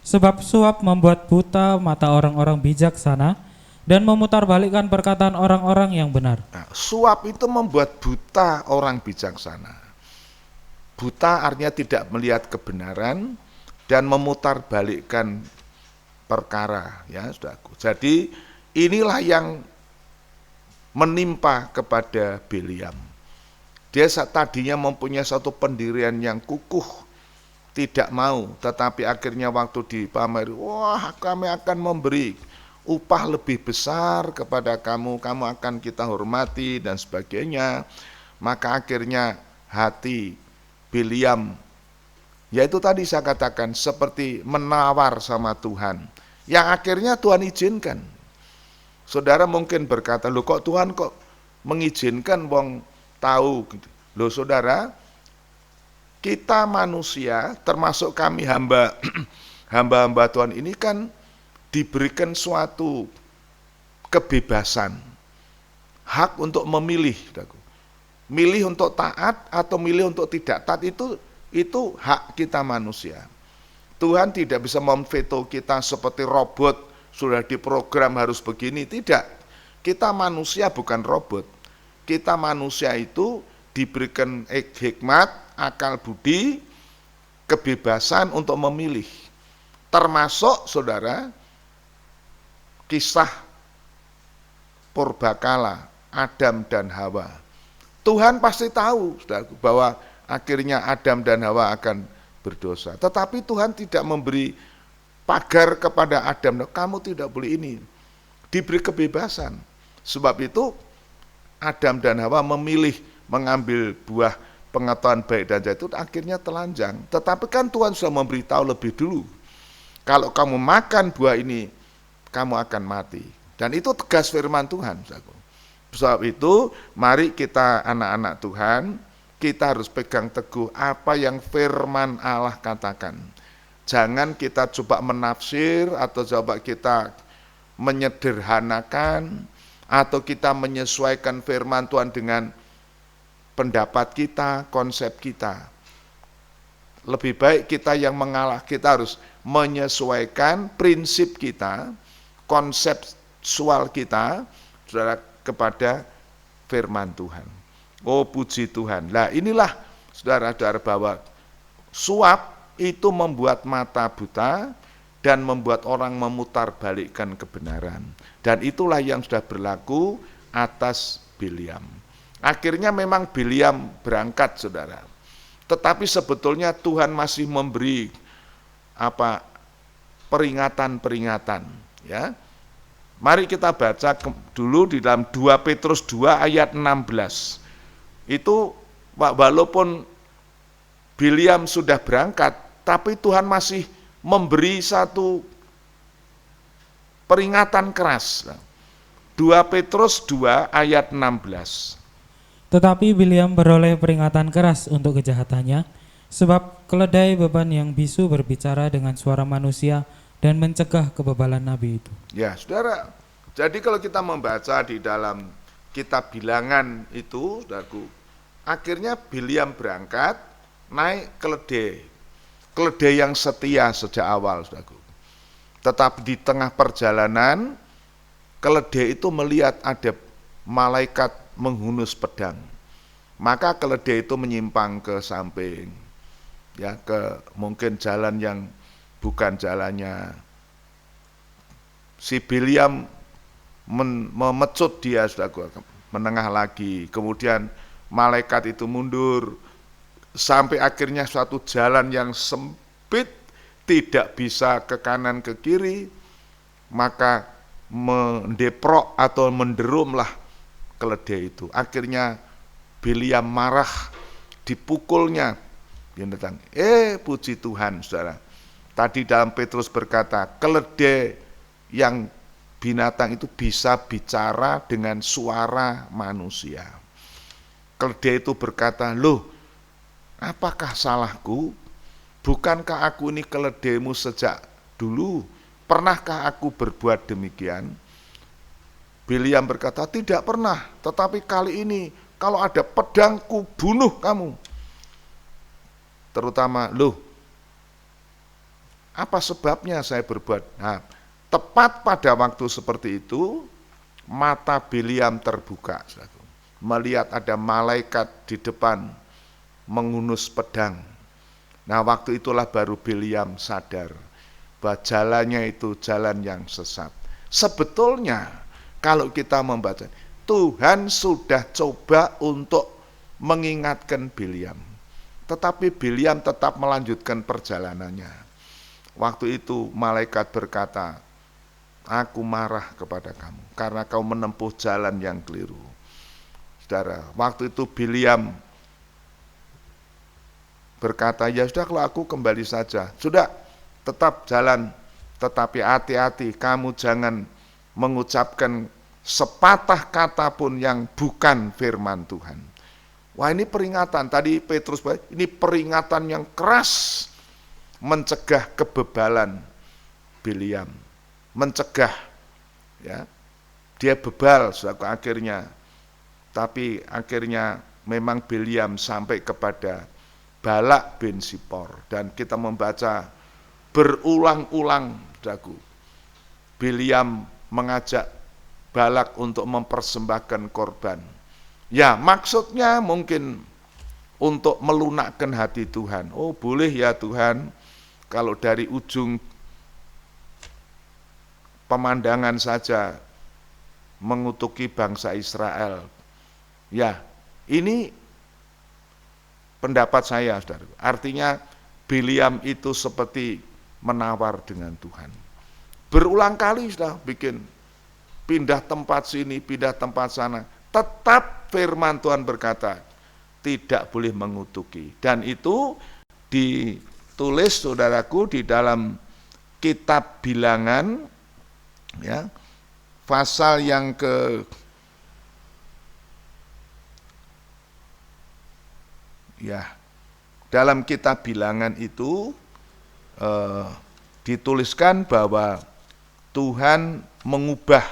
Sebab suap membuat buta mata orang-orang bijaksana dan memutarbalikkan perkataan orang-orang yang benar. Nah, suap itu membuat buta orang bijaksana. Buta artinya tidak melihat kebenaran dan memutarbalikkan perkara, ya, saudaraku. Jadi inilah yang menimpa kepada Bileam. Dia tadinya mempunyai satu pendirian yang kukuh, tidak mau, tetapi akhirnya waktu dipameri, wah, kami akan memberi upah lebih besar kepada kamu, kamu akan kita hormati dan sebagainya. Maka akhirnya hati Bileam, yaitu tadi saya katakan seperti menawar sama Tuhan, yang akhirnya Tuhan izinkan. Saudara mungkin berkata, loh kok Tuhan kok mengizinkan wong tahu gitu. Loh saudara, kita manusia termasuk kami hamba-hamba Tuhan ini kan diberikan suatu kebebasan, hak untuk memilih. Milih untuk taat atau milih untuk tidak taat itu hak kita manusia. Tuhan tidak bisa memveto kita seperti robot, sudah diprogram harus begini, tidak. Kita manusia bukan robot. Kita manusia itu diberikan hikmat, akal budi, kebebasan untuk memilih. Termasuk saudara, kisah purbakala Adam dan Hawa. Tuhan pasti tahu, saudaraku, bahwa akhirnya Adam dan Hawa akan berdosa. Tetapi Tuhan tidak memberi pagar kepada Adam, kamu tidak boleh ini. Diberi kebebasan. Sebab itu Adam dan Hawa memilih mengambil buah pengetahuan baik dan jahat, itu akhirnya telanjang. Tetapi kan Tuhan sudah memberitahu lebih dulu, kalau kamu makan buah ini, kamu akan mati. Dan itu tegas firman Tuhan, saudaraku. Sebab itu, mari kita anak-anak Tuhan, kita harus pegang teguh apa yang firman Allah katakan. Jangan kita coba menafsir atau coba kita menyederhanakan atau kita menyesuaikan firman Tuhan dengan pendapat kita, konsep kita. Lebih baik kita yang mengalah, kita harus menyesuaikan prinsip kita, konseptual kita, saudara, kepada firman Tuhan. Oh puji Tuhan. Nah inilah saudara-saudara bahwa suap itu membuat mata buta dan membuat orang memutarbalikkan kebenaran. Dan itulah yang sudah berlaku atas Bileam. Akhirnya memang Bileam berangkat, saudara. Tetapi sebetulnya Tuhan masih memberi peringatan-peringatan, ya. Mari kita baca dulu di dalam 2 Petrus 2 ayat 16. Itu walaupun Bileam sudah berangkat, tapi Tuhan masih memberi satu peringatan keras. 2 Petrus 2 ayat 16. Tetapi Bileam beroleh peringatan keras untuk kejahatannya, sebab keledai beban yang bisu berbicara dengan suara manusia dan mencegah kebebalan nabi itu. Ya, saudara. Jadi kalau kita membaca di dalam kitab Bilangan itu, saudaraku, akhirnya Bileam berangkat naik keledai. Keledai yang setia sejak awal, saudaraku. Tetapi di tengah perjalanan, keledai itu melihat ada malaikat menghunus pedang. Maka keledai itu menyimpang ke samping, ya, ke mungkin jalan yang bukan jalannya. Si Bileam memecut dia, saudaraku, menengah lagi. Kemudian malaikat itu mundur sampai akhirnya suatu jalan yang sempit, tidak bisa ke kanan ke kiri, maka mendeprok atau menderumlah keledai itu. Akhirnya Bileam marah, dipukulnya. Dia datang, puji Tuhan, saudara. Tadi dalam Petrus berkata, keledai yang binatang itu bisa bicara dengan suara manusia. Keledai itu berkata, loh, apakah salahku? Bukankah aku ini keledaimu sejak dulu? Pernahkah aku berbuat demikian? Bileam berkata, tidak pernah, tetapi kali ini kalau ada pedangku bunuh kamu. Terutama, loh, apa sebabnya saya berbuat? Nah, tepat pada waktu seperti itu, mata Bileam terbuka. Melihat ada malaikat di depan menghunus pedang. Nah, waktu itulah baru Bileam sadar bahwa jalannya itu jalan yang sesat. Sebetulnya kalau kita membaca, Tuhan sudah coba untuk mengingatkan Bileam, tetapi Bileam tetap melanjutkan perjalanannya. Waktu itu malaikat berkata, aku marah kepada kamu karena kau menempuh jalan yang keliru. Saudara, waktu itu Bileam berkata, ya sudah, kalau aku kembali saja. Sudah, tetap jalan, tetapi hati-hati, kamu jangan mengucapkan sepatah kata pun yang bukan firman Tuhan. Wah, ini peringatan, tadi Petrus, ini peringatan yang keras, mencegah kebebalan Bileam, mencegah, ya, dia bebal akhirnya, tapi akhirnya memang Bileam sampai kepada Balak bin Sipor, dan kita membaca berulang-ulang, saudaraku, Bileam mengajak Balak untuk mempersembahkan korban. Ya, maksudnya mungkin untuk melunakkan hati Tuhan. Oh, boleh ya Tuhan, kalau dari ujung pemandangan saja mengutuki bangsa Israel. Ya, ini pendapat saya, saudara. Artinya Bileam itu seperti menawar dengan Tuhan. Berulang kali sudah bikin pindah tempat sini, pindah tempat sana. Tetap firman Tuhan berkata, tidak boleh mengutuki. Dan itu ditulis, saudaraku, di dalam kitab Bilangan, ya, pasal yang dalam kitab Bilangan itu dituliskan bahwa Tuhan mengubah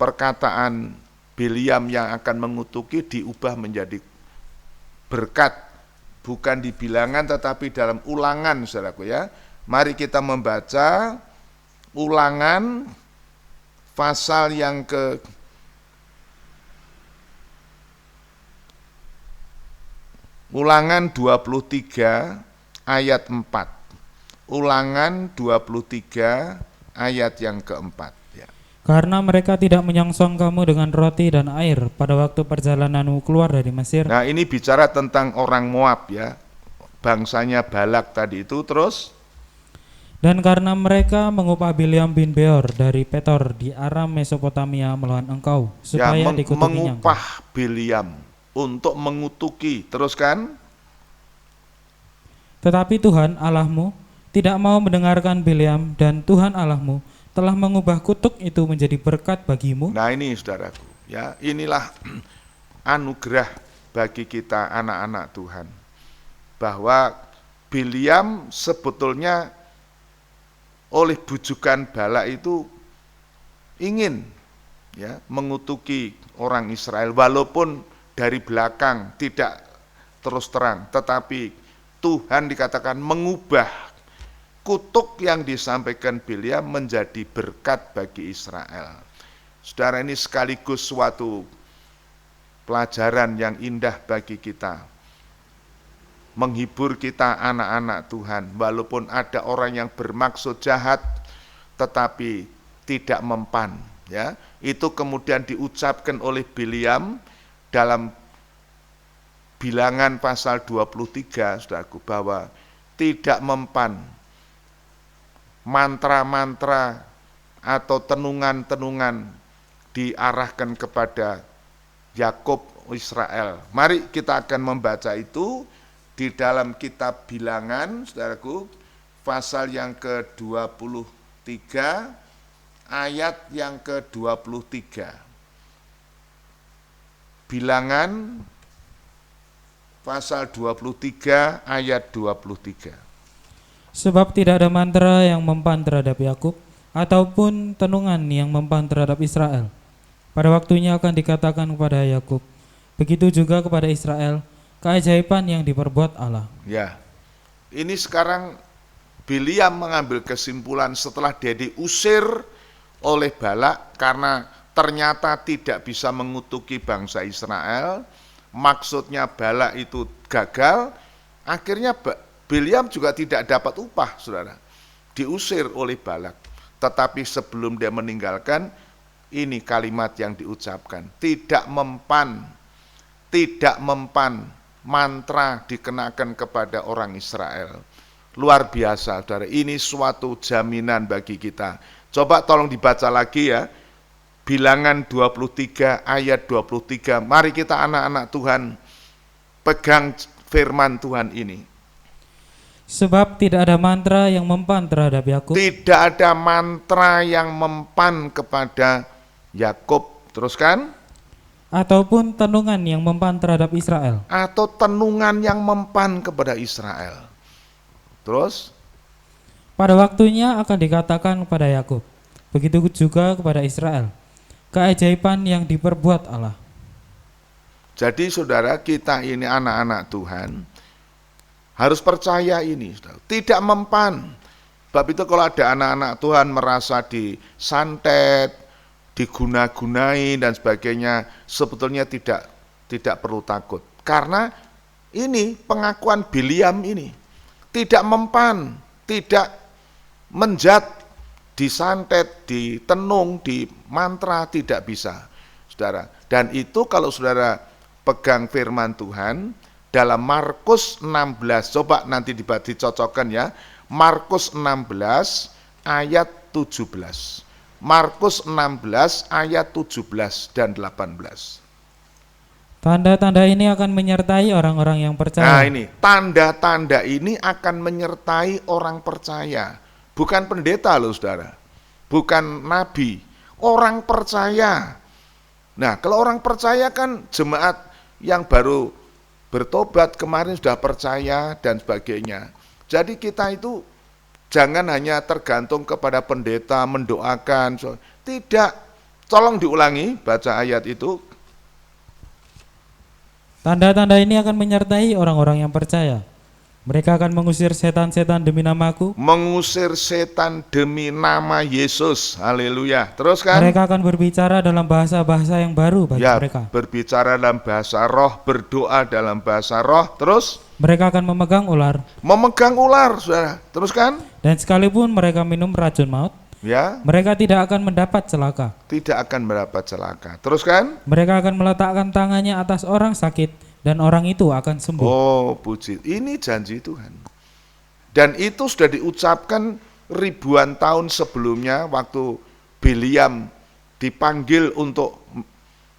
perkataan Bileam yang akan mengutuki diubah menjadi berkat, bukan di bilangan tetapi dalam ulangan, saudaraku ya. Mari kita membaca Ulangan pasal yang ke Ulangan 23 ayat 4. Ulangan 23 ayat yang keempat ya. Karena mereka tidak menyongsong kamu dengan roti dan air pada waktu perjalananmu keluar dari Mesir. Nah, ini bicara tentang orang Moab ya. Bangsanya Balak tadi itu. Terus Dan karena mereka mengupah Bileam bin Beor dari Petor di Aram Mesopotamia melawan engkau, ya, supaya dikutukinya engkau. mengupah Bileam untuk mengutuki. Terus kan? Tetapi Tuhan Allahmu tidak mau mendengarkan Bileam, dan Tuhan Allahmu telah mengubah kutuk itu menjadi berkat bagimu. Nah, ini saudaraku ya, inilah anugerah bagi kita anak-anak Tuhan, bahwa Bileam sebetulnya oleh bujukan Balak itu ingin ya mengutuki orang Israel, walaupun dari belakang tidak terus terang, tetapi Tuhan dikatakan mengubah kutuk yang disampaikan Bileam menjadi berkat bagi Israel. Saudara, ini sekaligus suatu pelajaran yang indah bagi kita, menghibur kita anak-anak Tuhan, walaupun ada orang yang bermaksud jahat tetapi tidak mempan ya. Itu kemudian diucapkan oleh Bileam dalam Bilangan pasal 23, saudaraku, bahwa tidak mempan mantra-mantra atau tenungan-tenungan diarahkan kepada Yakub Israel. Mari kita akan membaca itu di dalam kitab Bilangan, saudaraku, pasal yang ke-23 ayat yang ke-23. Bilangan pasal 23 ayat 23. Sebab tidak ada mantra yang mempan terhadap Yakub, ataupun tenungan yang mempan terhadap Israel. Pada waktunya akan dikatakan kepada Yakub, begitu juga kepada Israel, keajaiban yang diperbuat Allah. Ya, ini sekarang Bileam mengambil kesimpulan setelah dia diusir oleh Balak karena ternyata tidak bisa mengutuki bangsa Israel. Maksudnya Balak itu gagal, akhirnya Bileam juga tidak dapat upah, saudara. Diusir oleh Balak. Tetapi sebelum dia meninggalkan, ini kalimat yang diucapkan. Tidak mempan mantra dikenakan kepada orang Israel. Luar biasa, saudara. Ini suatu jaminan bagi kita. Coba tolong dibaca lagi ya. Bilangan 23 ayat 23. Mari kita anak-anak Tuhan pegang firman Tuhan ini. Sebab tidak ada mantra yang mempan terhadap Yakub. Tidak ada mantra yang mempan kepada Yakub. Teruskan. Ataupun tenungan yang mempan terhadap Israel. Atau tenungan yang mempan kepada Israel. Terus. Pada waktunya akan dikatakan kepada Yakub, begitu juga kepada Israel, keajaiban yang diperbuat Allah. Jadi saudara, kita ini anak-anak Tuhan harus percaya ini, saudara. Tidak mempan. Sebab itu kalau ada anak-anak Tuhan merasa disantet, diguna-gunai dan sebagainya, sebetulnya tidak perlu takut. Karena ini pengakuan Bileam ini tidak mempan, tidak menjat, disantet, ditenung, di mantra, tidak bisa, saudara. Dan itu kalau saudara pegang firman Tuhan dalam Markus 16, coba nanti dicocokkan ya, Markus 16 ayat 17. Markus 16 ayat 17 dan 18. Tanda-tanda ini akan menyertai orang-orang yang percaya. Nah ini, tanda-tanda ini akan menyertai orang percaya. Bukan pendeta loh saudara, bukan nabi, orang percaya. Nah kalau orang percaya kan jemaat yang baru bertobat kemarin sudah percaya dan sebagainya. Jadi kita itu jangan hanya tergantung kepada pendeta mendoakan, Tidak. Tolong diulangi, baca ayat itu. Tanda-tanda ini akan menyertai orang-orang yang percaya. Mereka akan mengusir setan-setan demi namaku. Mengusir setan demi nama Yesus. Haleluya. Terus kan? Mereka akan berbicara dalam bahasa-bahasa yang baru bagi Ya, mereka. berbicara dalam bahasa roh, berdoa dalam bahasa roh. Terus? Mereka akan memegang ular. Memegang ular, saudara. Terus kan? Dan sekalipun mereka minum racun maut, Ya, mereka tidak akan mendapat celaka. tidak akan mendapat celaka. Terus kan? Mereka akan meletakkan tangannya atas orang sakit dan orang itu akan sembuh. Oh, puji. Ini janji Tuhan. Dan itu sudah diucapkan ribuan tahun sebelumnya waktu Bileam dipanggil untuk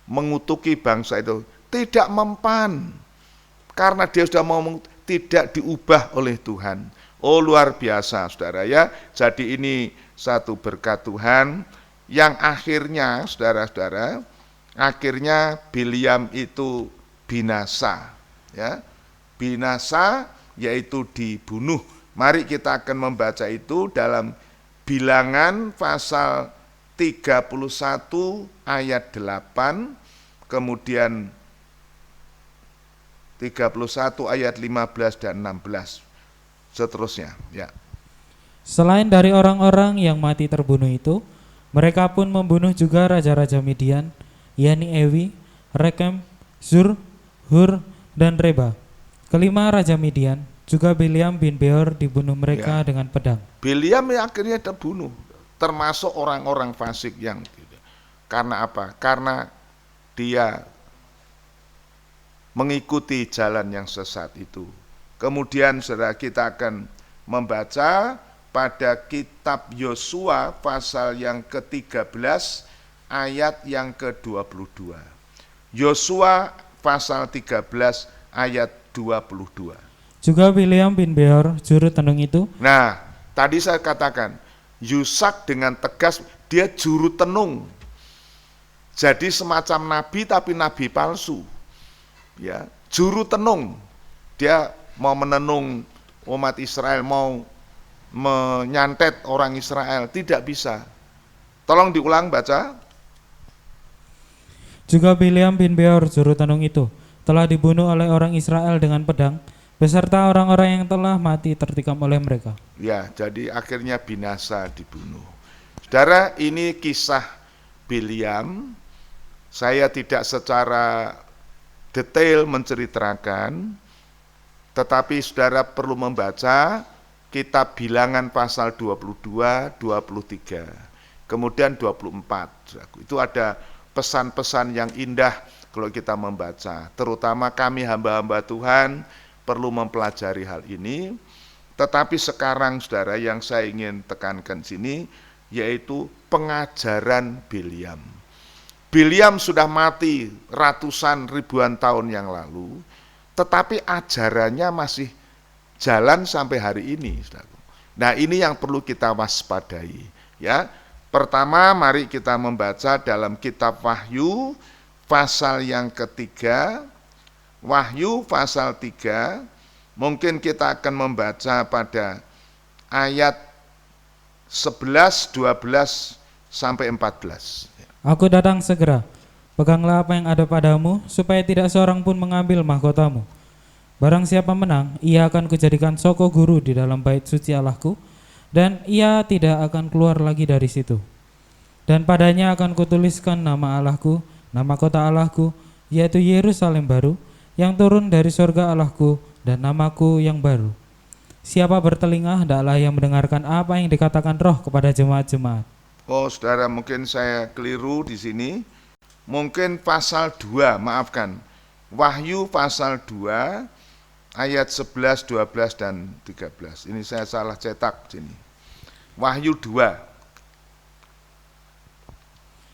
mengutuki bangsa itu. Tidak mempan. Karena dia sudah mau tidak diubah oleh Tuhan. Oh, luar biasa, saudara ya. Jadi ini satu berkat Tuhan yang akhirnya, saudara-saudara, akhirnya Bileam itu binasa, ya, binasa yaitu dibunuh. Mari kita akan membaca itu dalam Bilangan pasal 31 ayat 8, kemudian 31 ayat 15 dan 16, seterusnya. Ya. Selain dari orang-orang yang mati terbunuh itu, mereka pun membunuh juga raja-raja Midian, yakni Ewi, Rekem, Zur, Hur, dan Reba. Kelima raja Midian, juga Bileam bin Beor dibunuh mereka dengan pedang. Bileam akhirnya terbunuh, termasuk orang-orang fasik yang tidak. Karena apa? Karena dia mengikuti jalan yang sesat itu. Kemudian saudara, kita akan membaca pada kitab Yosua pasal yang ke-13 ayat yang ke-22. Yosua pasal 13 ayat 22. Juga Bileam bin Beor, juru tenung itu. Nah, tadi saya katakan, Yusak dengan tegas, dia juru tenung. Jadi semacam nabi tapi nabi palsu. Ya, juru tenung. Dia mau menenung umat Israel, mau menyantet orang Israel, tidak bisa. Tolong diulang baca. Juga Bileam bin Beor, juru tenung itu, telah dibunuh oleh orang Israel dengan pedang, beserta orang-orang yang telah mati tertikam oleh mereka. Ya, jadi akhirnya binasa, dibunuh. Saudara, ini kisah Bileam. Saya tidak secara detail menceritakan, tetapi saudara perlu membaca kitab Bilangan pasal 22, 23, kemudian 24. Itu ada pesan-pesan yang indah kalau kita membaca. Terutama kami hamba-hamba Tuhan perlu mempelajari hal ini. Tetapi sekarang saudara, yang saya ingin tekankan sini yaitu pengajaran Bileam. Bileam sudah mati ratusan ribuan tahun yang lalu, tetapi ajarannya masih jalan sampai hari ini. Nah, ini yang perlu kita waspadai. Ya, pertama mari kita membaca dalam kitab Wahyu pasal yang ketiga. Wahyu pasal 3, mungkin kita akan membaca pada ayat 11, 12 sampai 14. Aku datang segera, peganglah apa yang ada padamu, supaya tidak seorang pun mengambil mahkotamu. Barang siapa menang, ia akan kujadikan soko guru di dalam bait suci Allahku, dan ia tidak akan keluar lagi dari situ. Dan padanya akan kutuliskan nama Allahku, nama kota Allahku, yaitu Yerusalem baru, yang turun dari surga Allahku, dan namaku yang baru. Siapa bertelinga, hendaklah yang mendengarkan apa yang dikatakan Roh kepada jemaat-jemaat. Oh, saudara, mungkin saya keliru di sini. Mungkin pasal 2, maafkan. Wahyu pasal 2 ayat 11, 12 dan 13. Ini saya salah cetak sini. Wahyu 2.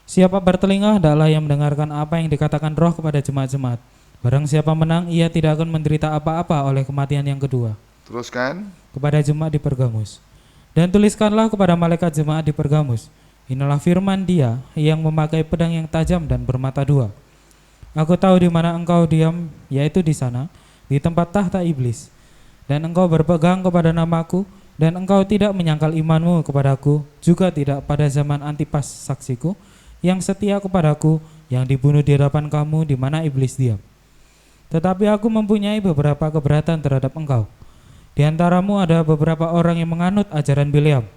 Siapa bertelinga, hendaklah yang mendengarkan apa yang dikatakan Roh kepada jemaat-jemaat. Barang siapa menang, ia tidak akan menderita apa-apa oleh kematian yang kedua. Teruskan. Kepada jemaat di Pergamus. Dan tuliskanlah kepada malaikat jemaat di Pergamus, inilah firman Dia yang memakai pedang yang tajam dan bermata dua. Aku tahu di mana engkau diam, yaitu di sana, di tempat tahta iblis. Dan engkau berpegang kepada namaku, Dan engkau tidak menyangkal imanmu kepadaku, juga tidak pada zaman Antipas saksiku, yang setia kepadaku, yang dibunuh di hadapan kamu di mana iblis diam. Tetapi aku mempunyai beberapa keberatan terhadap engkau. Di antaramu ada beberapa orang yang menganut ajaran Bileam,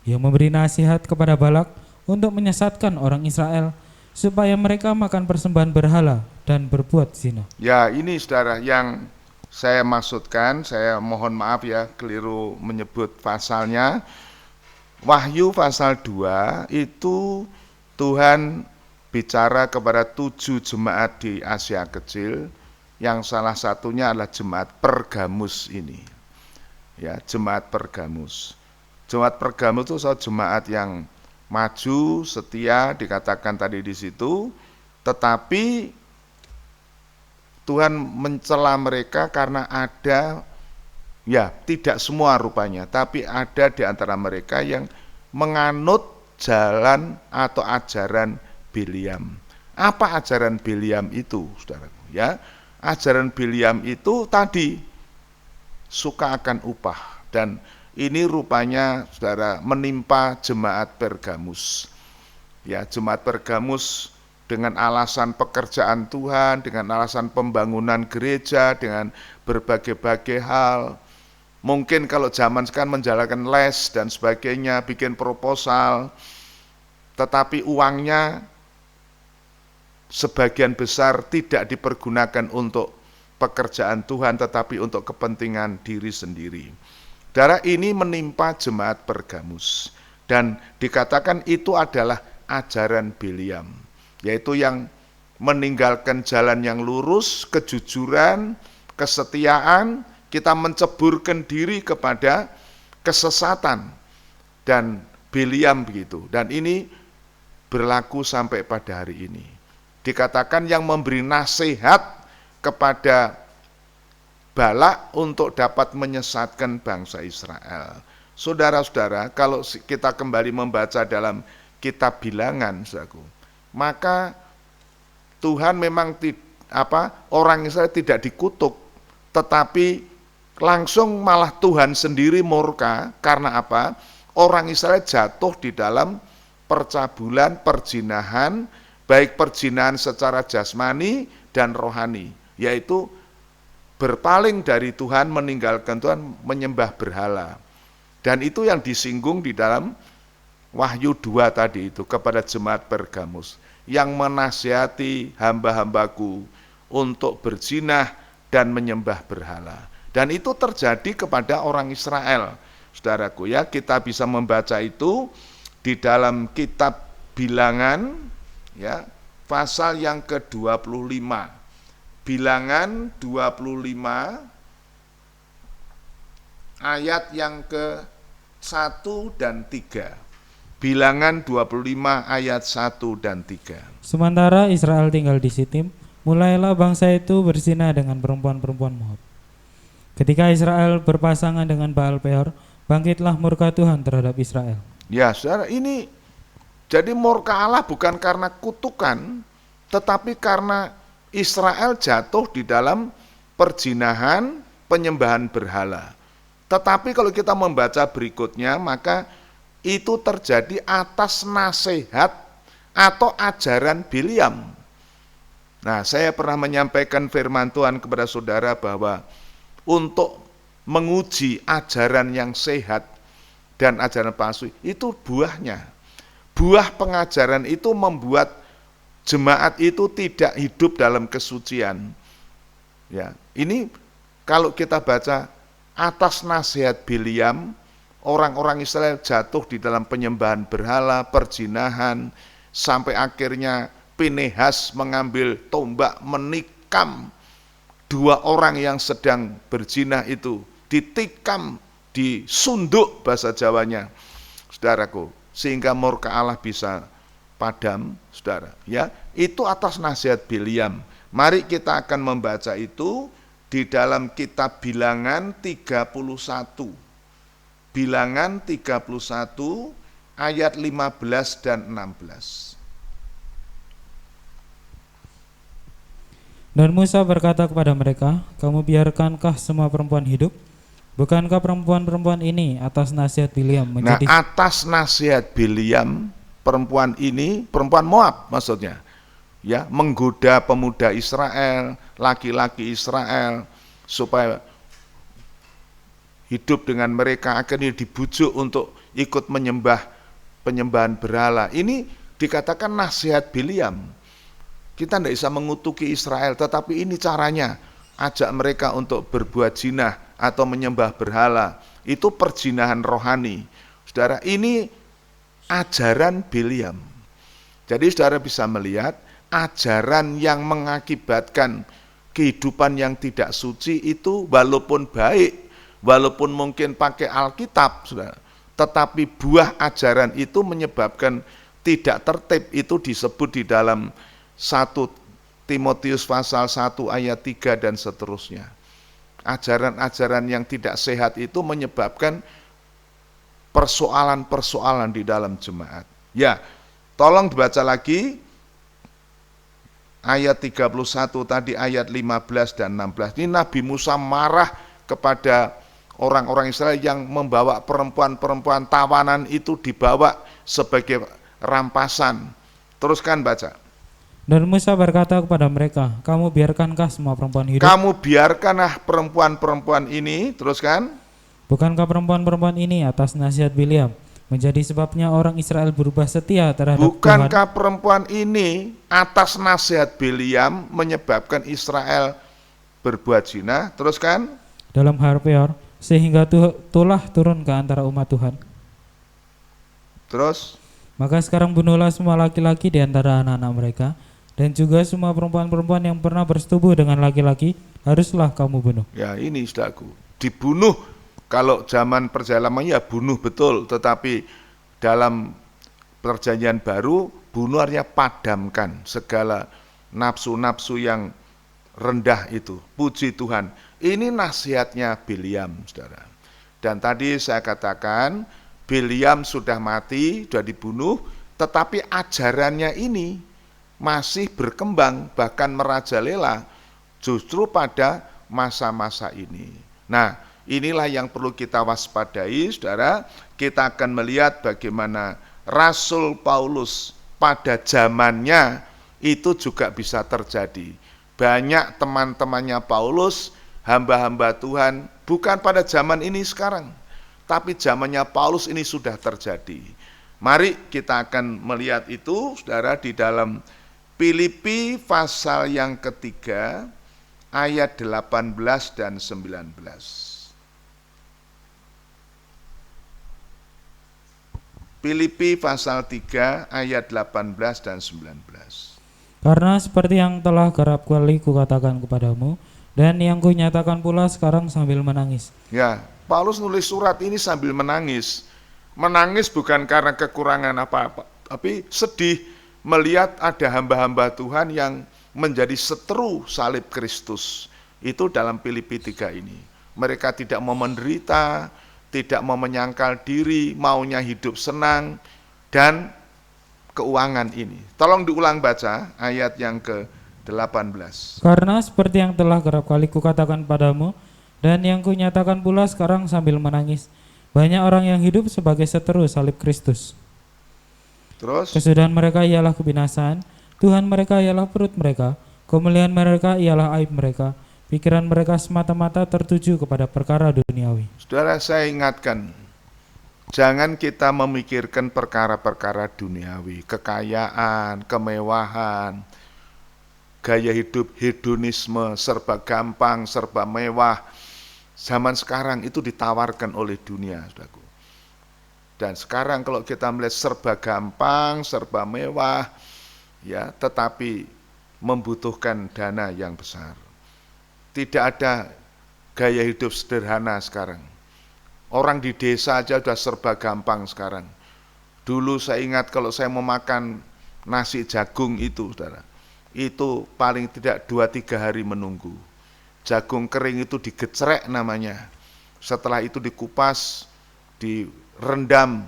yang memberi nasihat kepada Balak untuk menyesatkan orang Israel, supaya mereka makan persembahan berhala dan berbuat zina. Ya, ini saudara yang saya maksudkan, saya mohon maaf ya keliru menyebut pasalnya. Wahyu pasal 2 itu Tuhan bicara kepada 7 jemaat di Asia Kecil, yang salah satunya adalah jemaat Pergamus ini. Ya, jemaat Pergamus. Jemaat Pergamus itu jemaat yang maju, setia, dikatakan tadi di situ, tetapi Tuhan mencela mereka karena ada, ya tidak semua rupanya, tapi ada di antara mereka yang menganut jalan atau ajaran Bileam. Apa ajaran Bileam itu, saudaraku? Ya, ajaran Bileam itu tadi suka akan upah, dan ini rupanya saudara menimpa jemaat Pergamus. Ya, jemaat Pergamus dengan alasan pekerjaan Tuhan, dengan alasan pembangunan gereja, dengan berbagai-bagai hal. Mungkin kalau zaman sekarang menjalankan les dan sebagainya, bikin proposal, tetapi uangnya sebagian besar tidak dipergunakan untuk pekerjaan Tuhan, tetapi untuk kepentingan diri sendiri. Saudara, ini menimpa jemaat Pergamus, dan dikatakan itu adalah ajaran Bileam, yaitu yang meninggalkan jalan yang lurus, kejujuran, kesetiaan, kita menceburkan diri kepada kesesatan, dan Bileam begitu. Dan ini berlaku sampai pada hari ini. Dikatakan yang memberi nasihat kepada Balak untuk dapat menyesatkan bangsa Israel. Saudara-saudara, kalau kita kembali membaca dalam kitab Bilangan, saudaraku, maka Tuhan memang orang Israel tidak dikutuk, tetapi langsung malah Tuhan sendiri murka. Karena apa? Orang Israel jatuh di dalam percabulan, perzinahan, baik perzinahan secara jasmani dan rohani, yaitu berpaling dari Tuhan, meninggalkan Tuhan, menyembah berhala. Dan itu yang disinggung di dalam Wahyu 2 tadi itu kepada jemaat Pergamus, yang menasihati hamba-hambaku untuk berzinah dan menyembah berhala. Dan itu terjadi kepada orang Israel. Saudaraku ya, kita bisa membaca itu di dalam kitab Bilangan ya, pasal yang ke-25. Bilangan 25 ayat yang ke-1 dan 3. Bilangan 25 ayat 1 dan 3. Sementara Israel tinggal di Sitim, mulailah bangsa itu berzina dengan perempuan-perempuan Moab. Ketika Israel berpasangan dengan Baal Peor, bangkitlah murka Tuhan terhadap Israel. Ya, saudara, ini jadi murka Allah bukan karena kutukan, tetapi karena Israel jatuh di dalam perzinahan, penyembahan berhala. Tetapi kalau kita membaca berikutnya, maka itu terjadi atas nasihat atau ajaran Bileam. Nah, saya pernah menyampaikan firman Tuhan kepada saudara bahwa untuk menguji ajaran yang sehat dan ajaran palsu, itu buahnya. Buah pengajaran itu membuat jemaat itu tidak hidup dalam kesucian. Ya, ini kalau kita baca atas nasihat Bileam, orang-orang Israel jatuh di dalam penyembahan berhala, perzinahan, sampai akhirnya Pinehas mengambil tombak menikam 2 orang yang sedang berzina itu, ditikam, disunduk bahasa Jawanya, saudaraku, sehingga murka Allah bisa padam, saudara. Ya, itu atas nasihat Bileam. Mari kita akan membaca itu di dalam kitab Bilangan 31. Bilangan 31 ayat 15 dan 16. Dan Musa berkata kepada mereka, kamu biarkankah semua perempuan hidup? Bukankah perempuan-perempuan ini atas nasihat Bileam Nah, menjadi atas nasihat Bileam, perempuan ini, perempuan Moab maksudnya, ya, menggoda pemuda Israel, laki-laki Israel, supaya hidup dengan mereka, akhirnya dibujuk untuk ikut menyembah penyembahan berhala. Ini dikatakan nasihat Bileam. Kita tidak bisa mengutuki Israel, tetapi ini caranya, ajak mereka untuk berbuat zina atau menyembah berhala. Itu perzinahan rohani. Saudara, ini ajaran Bileam. Jadi saudara bisa melihat ajaran yang mengakibatkan kehidupan yang tidak suci itu walaupun baik, walaupun mungkin pakai Alkitab, saudara, tetapi buah ajaran itu menyebabkan tidak tertib. Itu disebut di dalam 1 Timotius pasal 1 ayat 3 dan seterusnya. Ajaran-ajaran yang tidak sehat itu menyebabkan persoalan-persoalan di dalam jemaat. Ya, tolong dibaca lagi ayat 31 tadi, ayat 15 dan 16. Ini Nabi Musa marah kepada orang-orang Israel yang membawa perempuan-perempuan tawanan itu, dibawa sebagai rampasan. Teruskan baca. Dan Musa berkata kepada mereka, kamu biarkankah semua perempuan hidup? Kamu biarkanlah perempuan-perempuan ini, teruskan. Bukankah perempuan-perempuan ini atas nasihat Bileam menjadi sebabnya orang Israel berubah setia terhadap Tuhan? Bukankah perempuan ini atas nasihat Bileam menyebabkan Israel berbuat zina, teruskan. Dalam Har Peor, sehingga tulah turun ke antara umat Tuhan. Terus, Maka sekarang bunuhlah semua laki-laki di antara anak-anak mereka, dan juga semua perempuan-perempuan yang pernah bersetubuh dengan laki-laki haruslah kamu bunuh. ya ini saudaraku, dibunuh. Kalau zaman perjalanan ya bunuh betul, tetapi dalam perjanjian baru, bunuh artinya padamkan segala nafsu-nafsu yang rendah itu. Puji Tuhan. Ini nasihatnya Bileam, saudara. Dan tadi saya katakan, Bileam sudah mati, sudah dibunuh, tetapi ajarannya ini masih berkembang, bahkan merajalela justru pada masa-masa ini. Nah, inilah yang perlu kita waspadai, saudara. Kita akan melihat bagaimana Rasul Paulus pada zamannya itu juga bisa terjadi. Banyak teman-temannya Paulus, hamba-hamba Tuhan, bukan pada zaman ini sekarang, tapi zamannya Paulus ini sudah terjadi. Mari kita akan melihat itu, saudara, di dalam Filipi pasal yang ketiga, ayat 18 dan 19. Filipi pasal 3 ayat 18 dan 19. Karena seperti yang telah kerap kali kukatakan kepadamu, dan yang kunyatakan pula sekarang sambil menangis. Ya, Paulus nulis surat ini sambil menangis. Menangis bukan karena kekurangan apa-apa, tapi sedih melihat ada hamba-hamba Tuhan yang menjadi seteru salib Kristus. Itu dalam Filipi 3 ini. Mereka tidak mau menderita, tidak mau menyangkal diri, maunya hidup senang, dan keuangan ini. Tolong diulang baca ayat yang ke-18. Karena seperti yang telah kerap kali kukatakan padamu, dan yang kunyatakan pula sekarang sambil menangis, banyak orang yang hidup sebagai seteru salib Kristus. Terus, Kesudahan mereka ialah kebinasaan, Tuhan mereka ialah perut mereka, kemuliaan mereka ialah aib mereka, pikiran mereka semata-mata tertuju kepada perkara duniawi. saudara, saya ingatkan, jangan kita memikirkan perkara-perkara duniawi, kekayaan, kemewahan, gaya hidup hedonisme, serba gampang, serba mewah. Zaman sekarang itu ditawarkan oleh dunia, saudaraku. Dan sekarang kalau kita melihat serba gampang, serba mewah, ya, tetapi membutuhkan dana yang besar. Tidak ada gaya hidup sederhana sekarang. Orang di desa aja sudah serba gampang sekarang. Dulu saya ingat kalau saya mau makan nasi jagung itu, saudara, itu paling tidak 2-3 hari menunggu. Jagung kering itu digecrek namanya. Setelah itu dikupas, direndam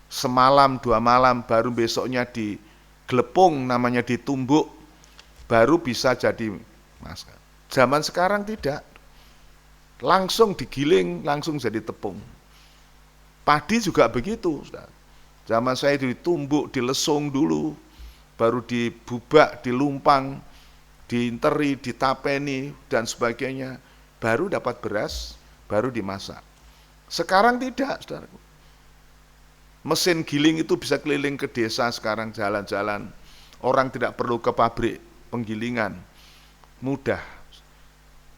semalam 2 malam, baru besoknya digelepung namanya, ditumbuk, baru bisa jadi masker. Zaman sekarang tidak. langsung digiling, langsung jadi tepung. Padi juga begitu, saudara. Zaman saya ditumbuk, dilesung dulu, baru dibubak, dilumpang, diinteri, ditapeni, dan sebagainya. Baru dapat beras, baru dimasak. Sekarang tidak, saudara. Mesin giling itu bisa keliling ke desa sekarang, jalan-jalan. Orang tidak perlu ke pabrik penggilingan. Mudah.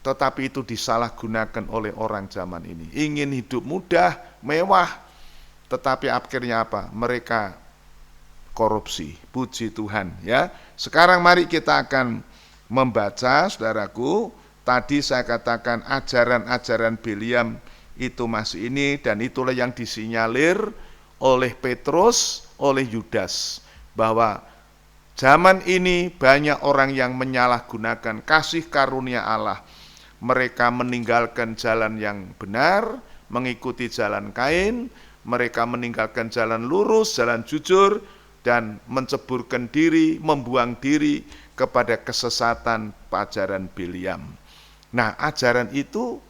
Tetapi itu disalahgunakan oleh orang zaman ini. Ingin hidup mudah, mewah. Tetapi akhirnya apa? Mereka korupsi. Puji Tuhan, ya. Sekarang mari kita akan membaca, saudaraku. Tadi saya katakan ajaran-ajaran Bileam itu masih ini, dan itulah yang disinyalir oleh Petrus, oleh Yudas, bahwa zaman ini banyak orang yang menyalahgunakan kasih karunia Allah. Mereka meninggalkan jalan yang benar, mengikuti jalan Kain, mereka meninggalkan jalan lurus, jalan jujur, dan menceburkan diri, membuang diri kepada kesesatan ajaran Bileam. Nah, ajaran itu,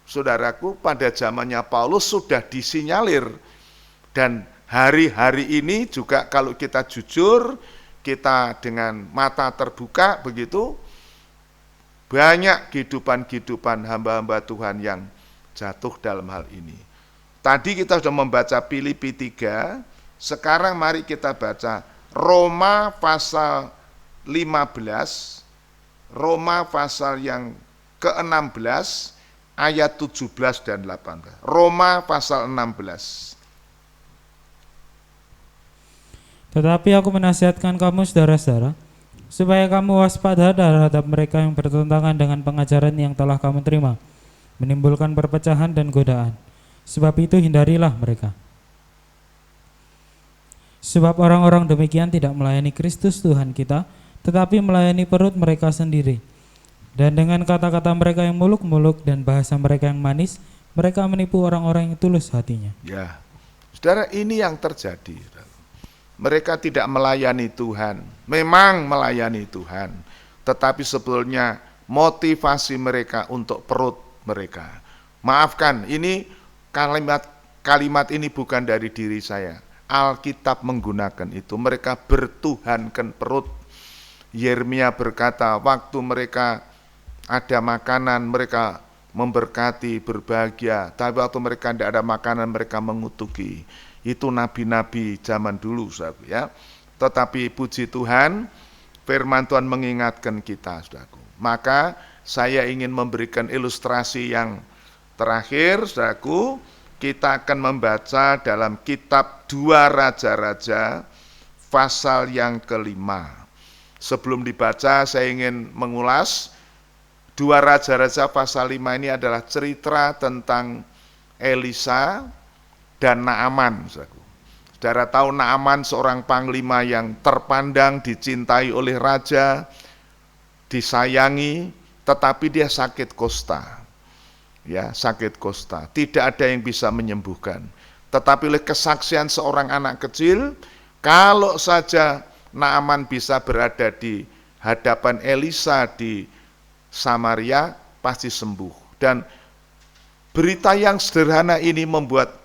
saudaraku, pada zamannya Paulus sudah disinyalir. Dan hari-hari ini juga kalau kita jujur, kita dengan mata terbuka begitu, banyak kehidupan-kehidupan hamba-hamba Tuhan yang jatuh dalam hal ini. Tadi kita sudah membaca Filipi 3, sekarang mari kita baca Roma pasal 15, Roma pasal yang ke-16, ayat 17 dan 18. Roma pasal 16. Tetapi aku menasihatkan kamu saudara-saudara, supaya kamu waspada terhadap mereka yang bertentangan dengan pengajaran yang telah kamu terima, menimbulkan perpecahan dan godaan. Sebab itu hindarilah mereka. Sebab orang-orang demikian tidak melayani Kristus Tuhan kita, tetapi melayani perut mereka sendiri. Dan dengan kata-kata mereka yang muluk-muluk dan bahasa mereka yang manis, mereka menipu orang-orang yang tulus hatinya. Ya, saudara, ini yang terjadi. Mereka tidak melayani Tuhan, memang melayani Tuhan, tetapi sebetulnya motivasi mereka untuk perut mereka. Maafkan, ini kalimat ini bukan dari diri saya. Alkitab menggunakan itu. Mereka bertuhankan perut. Yeremia berkata, waktu mereka ada makanan, mereka memberkati, berbahagia. Tapi waktu mereka tidak ada makanan, mereka mengutuki. Itu nabi-nabi zaman dulu, saudaraku, ya. Tetapi puji Tuhan, firman Tuhan mengingatkan kita, saudaraku. Maka saya ingin memberikan ilustrasi yang terakhir, saudaraku. Kita akan membaca dalam kitab 2 Raja-Raja pasal yang ke-5. Sebelum dibaca, saya ingin mengulas 2 Raja-Raja pasal 5 ini adalah cerita tentang Elisa dan Naaman. Saudara tahu Naaman seorang panglima yang terpandang, dicintai oleh raja, disayangi, tetapi dia sakit kusta. Ya, sakit kusta. Tidak ada yang bisa menyembuhkan. Tetapi oleh kesaksian seorang anak kecil, kalau saja Naaman bisa berada di hadapan Elisa di Samaria, pasti sembuh. Dan berita yang sederhana ini membuat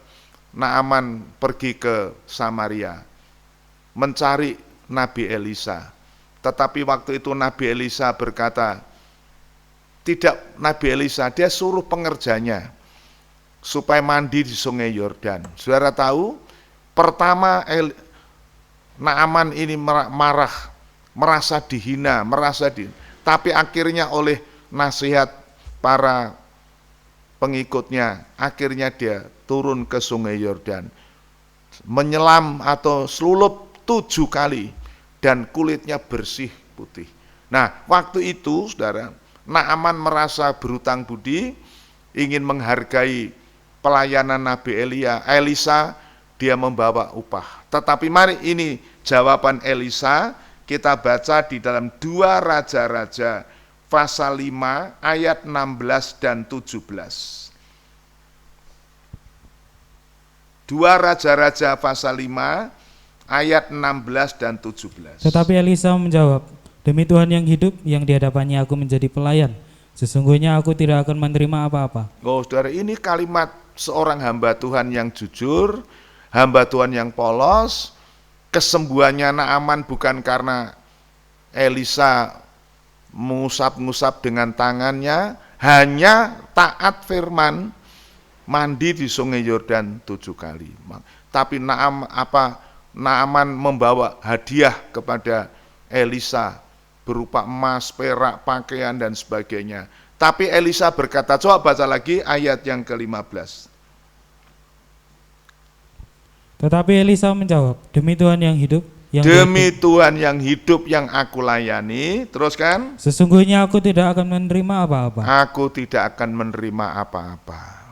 Naaman pergi ke Samaria, mencari Nabi Elisa. Tetapi waktu itu Nabi Elisa berkata, tidak Nabi Elisa, dia suruh pengerjanya supaya mandi di sungai Yordan. Saudara tahu, pertama Naaman ini marah, merasa dihina, tapi akhirnya oleh nasihat para pengikutnya, akhirnya dia turun ke sungai Yordan, menyelam atau selulup 7 kali, dan kulitnya bersih putih. Nah, waktu itu, saudara, Naaman merasa berutang budi, ingin menghargai pelayanan Nabi Elisa, dia membawa upah. Tetapi mari ini jawaban Elisa, kita baca di dalam 2 Raja-Raja pasal 5 ayat 16 dan 17. 2 Raja-Raja pasal 5 ayat 16 dan 17. Tetapi Elisa menjawab, demi Tuhan yang hidup, yang di hadapannya aku menjadi pelayan, Sesungguhnya aku tidak akan menerima apa-apa. Oh saudara, ini kalimat seorang hamba Tuhan yang jujur, hamba Tuhan yang polos. Kesembuhannya Naaman bukan karena Elisa mengusap-ngusap dengan tangannya, hanya taat firman, mandi di sungai Yordan 7 kali. Tapi Naaman membawa hadiah kepada Elisa berupa emas, perak, pakaian dan sebagainya. Tapi Elisa berkata, coba baca lagi ayat yang ke-15. Tetapi Elisa menjawab, demi Tuhan yang hidup, demi Tuhan yang hidup yang aku layani, teruskan. Sesungguhnya aku tidak akan menerima apa-apa. Aku tidak akan menerima apa-apa.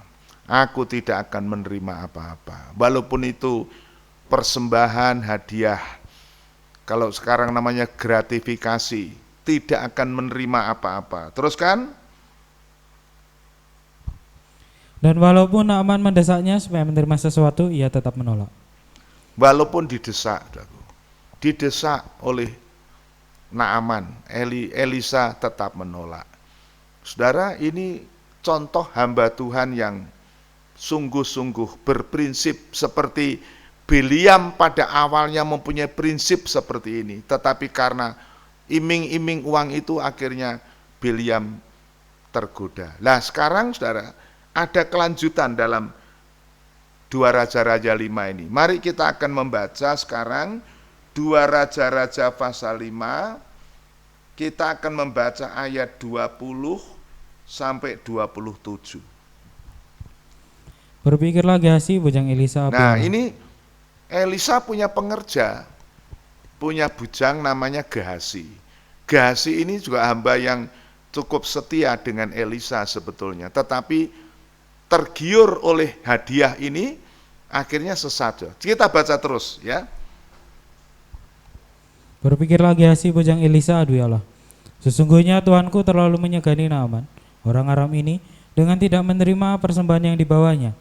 Aku tidak akan menerima apa-apa. Walaupun itu persembahan, hadiah. Kalau sekarang namanya gratifikasi, tidak akan menerima apa-apa. Teruskan. Dan walaupun Naaman mendesaknya supaya menerima sesuatu, ia tetap menolak. Walaupun didesak oleh Naaman, Elisa tetap menolak. Saudara, ini contoh hamba Tuhan yang sungguh-sungguh berprinsip seperti Bileam pada awalnya mempunyai prinsip seperti ini. Tetapi karena iming-iming uang itu akhirnya Bileam tergoda. Nah sekarang saudara, ada kelanjutan dalam 2 Raja-Raja 5 ini. Mari kita akan membaca sekarang 2 Raja-Raja pasal 5. Kita akan membaca ayat 20 sampai 27. Berpikirlah Gehazi bujang Elisa. Nah ini Elisa punya pengerja, punya bujang namanya Gehazi. Gehazi ini juga hamba yang cukup setia dengan Elisa sebetulnya. Tetapi tergiur oleh hadiah ini, akhirnya sesat. Kita baca terus ya. Berpikirlah Gehazi bujang Elisa, aduh Allah. Sesungguhnya Tuanku terlalu menyegani Naaman, orang Aram ini, dengan tidak menerima persembahan yang dibawanya.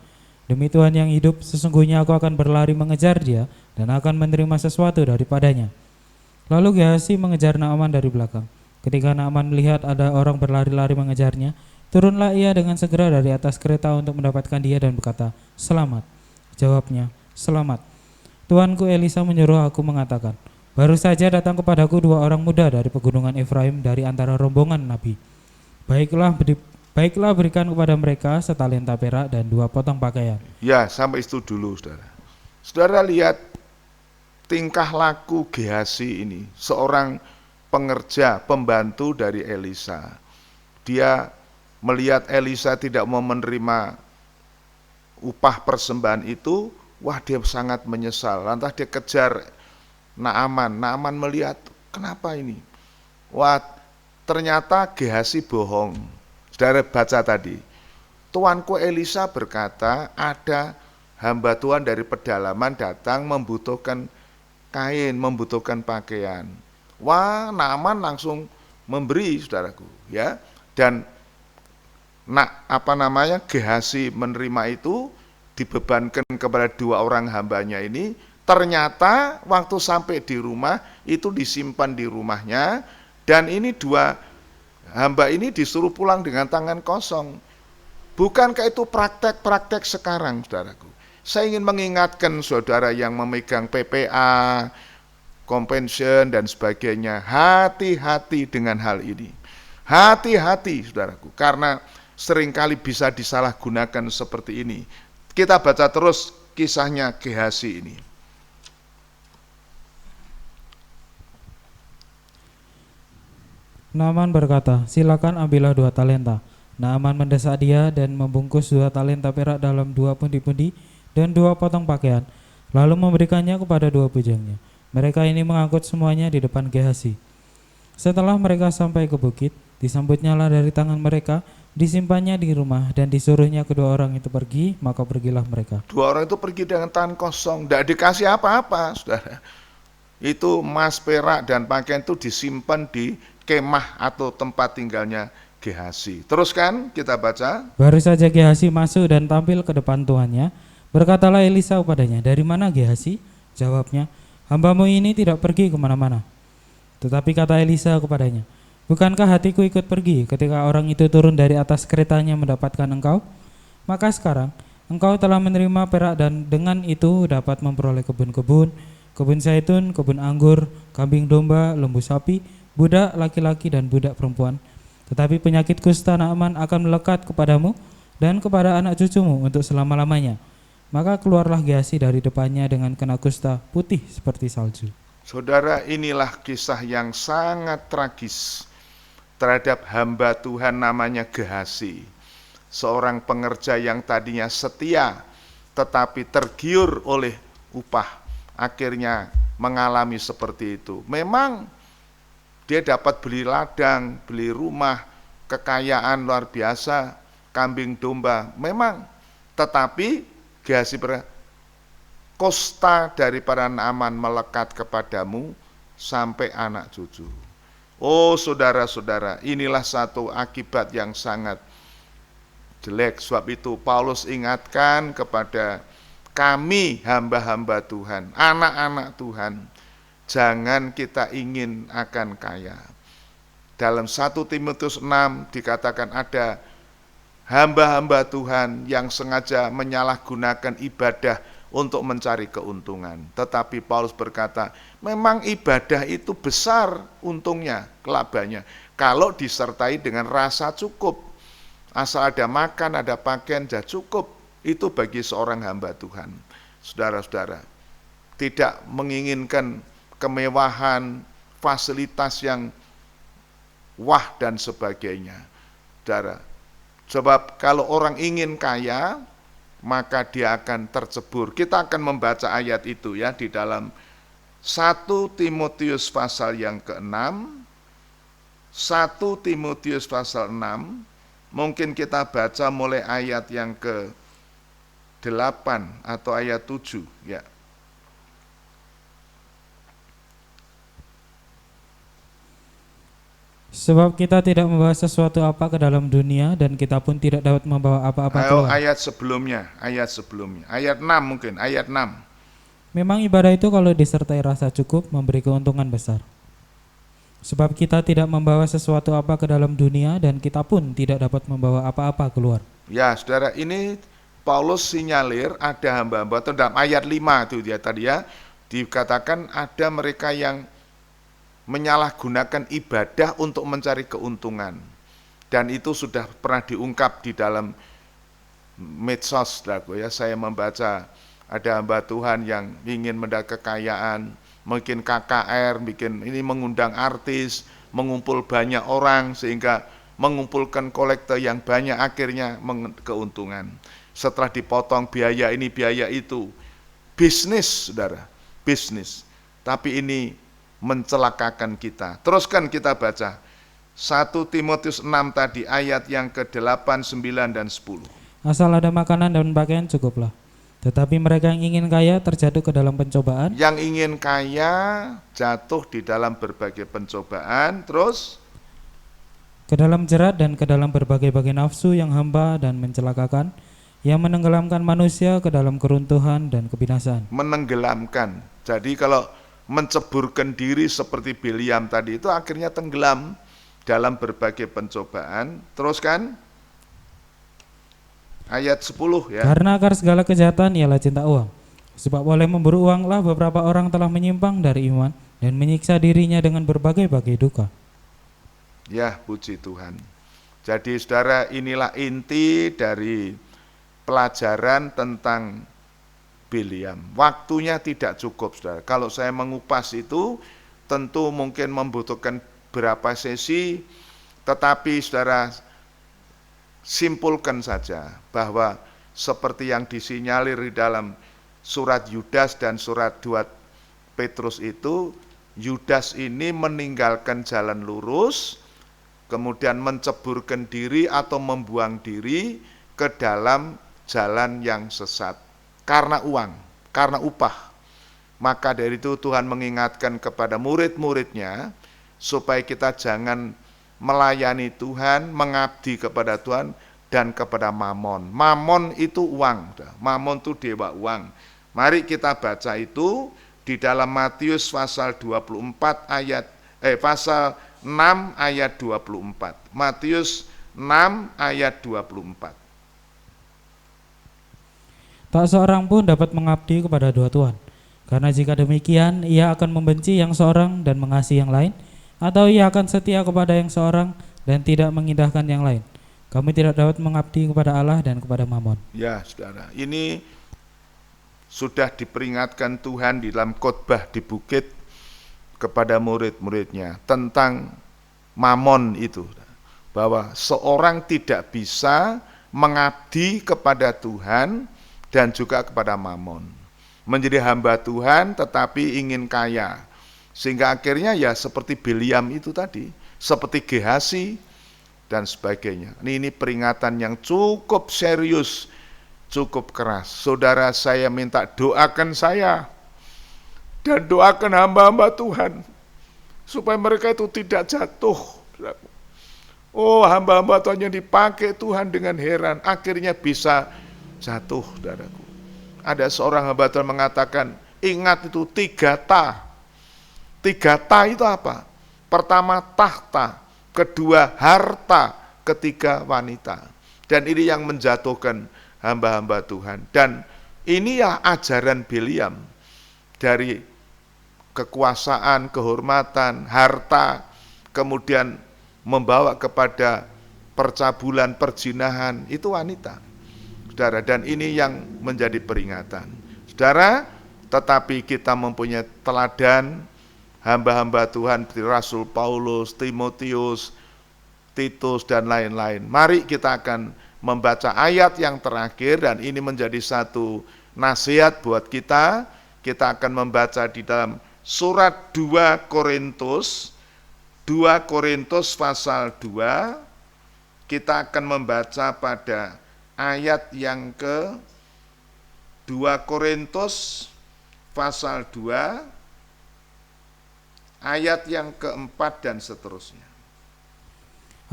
Demi Tuhan yang hidup, sesungguhnya aku akan berlari mengejar dia, dan akan menerima sesuatu daripadanya. Lalu Gehazi mengejar Naaman dari belakang. Ketika Naaman melihat ada orang berlari-lari mengejarnya, turunlah ia dengan segera dari atas kereta untuk mendapatkan dia dan berkata, "Selamat." Jawabnya, "Selamat." Tuanku Elisa menyuruh aku mengatakan, "Baru saja datang kepadaku 2 orang muda dari pegunungan Efraim dari antara rombongan nabi. Baiklah berikan kepada mereka setalenta perak dan 2 potong pakaian." Ya, sampai itu dulu saudara. Saudara lihat tingkah laku Gehazi ini, seorang pengerja, pembantu dari Elisa. Dia melihat Elisa tidak mau menerima upah persembahan itu, wah dia sangat menyesal. Lantas dia kejar Naaman. Naaman melihat, kenapa ini? Wah ternyata Gehazi bohong. Saudara baca tadi, Tuanku Elisa berkata ada hamba Tuhan dari pedalaman datang membutuhkan kain, membutuhkan pakaian. Wah Naaman langsung memberi saudaraku ya. Dan Gehazi menerima itu, dibebankan kepada 2 orang hambanya ini. Ternyata waktu sampai di rumah itu disimpan di rumahnya, dan ini 2 hamba ini disuruh pulang dengan tangan kosong. Bukankah itu praktek-praktek sekarang saudaraku? Saya ingin mengingatkan saudara yang memegang PPA, kompension dan sebagainya, hati-hati dengan hal ini. Hati-hati saudaraku, karena seringkali bisa disalahgunakan seperti ini. Kita baca terus kisahnya Gehazi ini. Naaman berkata, "Silakan ambillah 2 talenta." Naaman mendesak dia dan membungkus 2 talenta perak dalam 2 pundi-pundi dan 2 potong pakaian, lalu memberikannya kepada 2 bujangnya. Mereka ini mengangkut semuanya di depan Gehazi. Setelah mereka sampai ke bukit, disambutnya dari tangan mereka, disimpannya di rumah, dan disuruhnya kedua orang itu pergi, maka pergilah mereka. 2 orang itu pergi dengan tangan kosong, tidak dikasih apa-apa, saudara. Itu emas, perak, dan pakaian itu disimpan di kemah atau tempat tinggalnya Gehazi. Teruskan kita baca. Baru saja Gehazi masuk dan tampil ke depan tuannya, berkatalah Elisa kepadanya, "Dari mana Gehazi?" Jawabnya, "Hambamu ini tidak pergi kemana-mana." Tetapi kata Elisa kepadanya, Bukankah hatiku ikut pergi ketika orang itu turun dari atas keretanya mendapatkan engkau? Maka sekarang engkau telah menerima perak dan dengan itu dapat memperoleh kebun-kebun, kebun zaitun, kebun anggur, kambing domba, lembu sapi, budak laki-laki dan budak perempuan. Tetapi penyakit kusta Naaman akan melekat kepadamu dan kepada anak cucumu untuk selama-lamanya. Maka keluarlah Gehazi dari depannya dengan kena kusta putih seperti salju. Saudara, inilah kisah yang sangat tragis terhadap hamba Tuhan namanya Gehazi. Seorang pengerja yang tadinya setia tetapi tergiur oleh upah, akhirnya mengalami seperti itu. Memang dia dapat beli ladang, beli rumah, kekayaan luar biasa, kambing domba, memang. Tetapi Gehazi kosta daripada Naaman melekat kepadamu sampai anak cucu. Oh saudara-saudara, inilah satu akibat yang sangat jelek. Sebab itu Paulus ingatkan kepada kami hamba-hamba Tuhan, anak-anak Tuhan, jangan kita ingin akan kaya. Dalam 1 Timotius 6 dikatakan ada hamba-hamba Tuhan yang sengaja menyalahgunakan ibadah untuk mencari keuntungan. Tetapi Paulus berkata, memang ibadah itu besar untungnya, kelabanya, kalau disertai dengan rasa cukup. Asal ada makan, ada pakaian, sudah cukup. Itu bagi seorang hamba Tuhan. Saudara-saudara, tidak menginginkan kemewahan, fasilitas yang wah dan sebagainya. Saudara, sebab kalau orang ingin kaya, maka dia akan tercebur. Kita akan membaca ayat itu ya di dalam 1 Timotius pasal yang ke-6. 1 Timotius pasal 6. Mungkin kita baca mulai ayat yang ke-8 atau ayat 7 ya. Sebab kita tidak membawa sesuatu apa ke dalam dunia dan kita pun tidak dapat membawa apa-apa keluar. Ayat sebelumnya. Ayat 6 mungkin, ayat 6. Memang ibadah itu kalau disertai rasa cukup memberi keuntungan besar. Sebab kita tidak membawa sesuatu apa ke dalam dunia dan kita pun tidak dapat membawa apa-apa keluar. Ya, saudara, ini Paulus sinyalir ada hamba-hamba, atau dalam ayat 5 itu dia tadi ya, dikatakan ada mereka yang menyalahgunakan ibadah untuk mencari keuntungan. Dan itu sudah pernah diungkap di dalam medsos, saudaraku ya. Saya membaca ada hamba Tuhan yang ingin mendapat kekayaan, mungkin KKR, bikin ini mengundang artis, mengumpul banyak orang sehingga mengumpulkan kolektor yang banyak, akhirnya keuntungan. Setelah dipotong biaya ini biaya itu, bisnis saudara, bisnis. Tapi ini mencelakakan kita. Teruskan kita baca 1 Timotius 6 tadi ayat yang ke-8, 9 dan 10. Asal ada makanan dan pakaian cukuplah. Tetapi mereka yang ingin kaya terjatuh ke dalam pencobaan. Yang ingin kaya jatuh di dalam berbagai pencobaan, terus ke dalam jerat dan ke dalam berbagai-bagai nafsu yang hamba dan mencelakakan, yang menenggelamkan manusia ke dalam keruntuhan dan kebinasaan. Menenggelamkan. Jadi kalau menceburkan diri seperti Biliam tadi itu akhirnya tenggelam dalam berbagai pencobaan. Teruskan ayat 10 ya. Karena akar segala kejahatan ialah cinta uang. Sebab oleh memburu uanglah beberapa orang telah menyimpang dari iman dan menyiksa dirinya dengan berbagai-bagai duka. Ya, puji Tuhan. Jadi saudara, inilah inti dari pelajaran tentang Biliam. Waktunya tidak cukup saudara. Kalau saya mengupas itu tentu mungkin membutuhkan berapa sesi, tetapi saudara simpulkan saja bahwa seperti yang disinyalir di dalam surat Yudas dan surat 2 Petrus itu, Yudas ini meninggalkan jalan lurus, kemudian menceburkan diri atau membuang diri ke dalam jalan yang sesat. Karena uang, karena upah. Maka dari itu Tuhan mengingatkan kepada murid-muridnya, supaya kita jangan melayani Tuhan, mengabdi kepada Tuhan, dan kepada mamon. Mamon itu uang, mamon itu dewa uang. Mari kita baca itu di dalam Matius pasal 24 pasal 6 ayat 24. Matius 6 ayat 24. Tak seorang pun dapat mengabdi kepada dua tuan. Karena jika demikian, ia akan membenci yang seorang dan mengasihi yang lain, atau ia akan setia kepada yang seorang dan tidak mengindahkan yang lain. Kami tidak dapat mengabdi kepada Allah dan kepada Mammon. Ya, saudara, ini sudah diperingatkan Tuhan di dalam khotbah di bukit kepada murid-muridnya tentang Mammon itu, bahwa seorang tidak bisa mengabdi kepada Tuhan dan juga kepada Mammon. Menjadi hamba Tuhan tetapi ingin kaya. Sehingga akhirnya ya seperti Biliam itu tadi, seperti Gehasi dan sebagainya. Ini peringatan yang cukup serius, cukup keras. Saudara, saya minta doakan saya dan doakan hamba-hamba Tuhan supaya mereka itu tidak jatuh. Oh, hamba-hamba Tuhan yang dipakai Tuhan dengan heran akhirnya bisa jatuh, saudaraku. Ada seorang hamba Tuhan mengatakan, ingat itu 3 ta. 3 ta itu apa? Pertama tahta, kedua harta, ketiga wanita. Dan ini yang menjatuhkan hamba-hamba Tuhan. Dan inilah ajaran Biliam. Dari kekuasaan, kehormatan, harta, kemudian membawa kepada percabulan, perzinahan, itu wanita. Saudara, dan ini yang menjadi peringatan. Saudara, tetapi kita mempunyai teladan hamba-hamba Tuhan seperti Rasul Paulus, Timotius, Titus, dan lain-lain. Mari kita akan membaca ayat yang terakhir, dan ini menjadi satu nasihat buat kita. Kita akan membaca di dalam surat 2 Korintus, 2 Korintus pasal 2. Kita akan membaca pada ayat yang ke 2 Korintus pasal 2, ayat yang keempat dan seterusnya.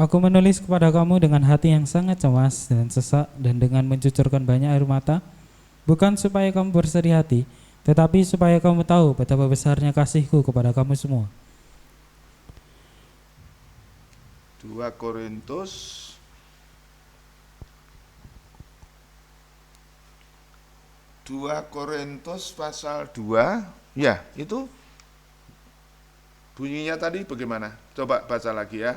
Aku menulis kepada kamu dengan hati yang sangat cemas dan sesak dan dengan mencucurkan banyak air mata, bukan supaya kamu bersedih hati, tetapi supaya kamu tahu betapa besarnya kasihku kepada kamu semua. 2 Korintus pasal 2, ya itu bunyinya tadi bagaimana? Coba baca lagi ya.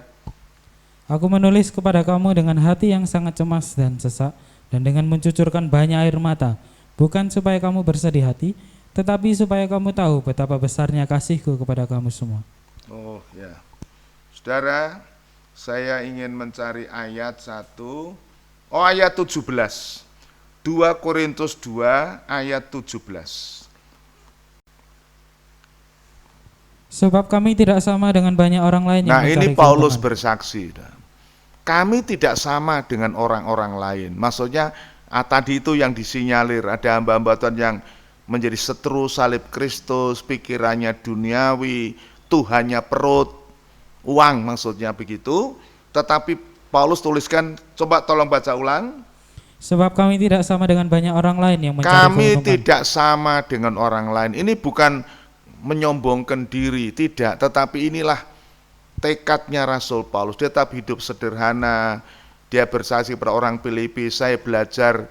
Aku menulis kepada kamu dengan hati yang sangat cemas dan sesak dan dengan mencucurkan banyak air mata, bukan supaya kamu bersedih hati, tetapi supaya kamu tahu betapa besarnya kasihku kepada kamu semua. Oh ya, saudara, saya ingin mencari ayat 1, ayat 17, 2 Korintus 2 ayat 17. Sebab kami tidak sama dengan banyak orang lain yang mencari ini Paulus keuntungan. bersaksi. Kami tidak sama dengan orang-orang lain. Maksudnya tadi itu yang disinyalir, ada hamba-hamba Tuhan yang menjadi seteru salib Kristus, pikirannya duniawi, Tuhannya perut, uang maksudnya begitu. Tetapi Paulus tuliskan, coba tolong baca ulang. Sebab kami tidak sama dengan banyak orang lain yang mencari Kami keuntungan. tidak sama dengan orang lain. Ini bukan menyombongkan diri, tidak. Tetapi inilah tekadnya Rasul Paulus. Dia tetap hidup sederhana. Dia bersaksi pada orang Filipi, saya belajar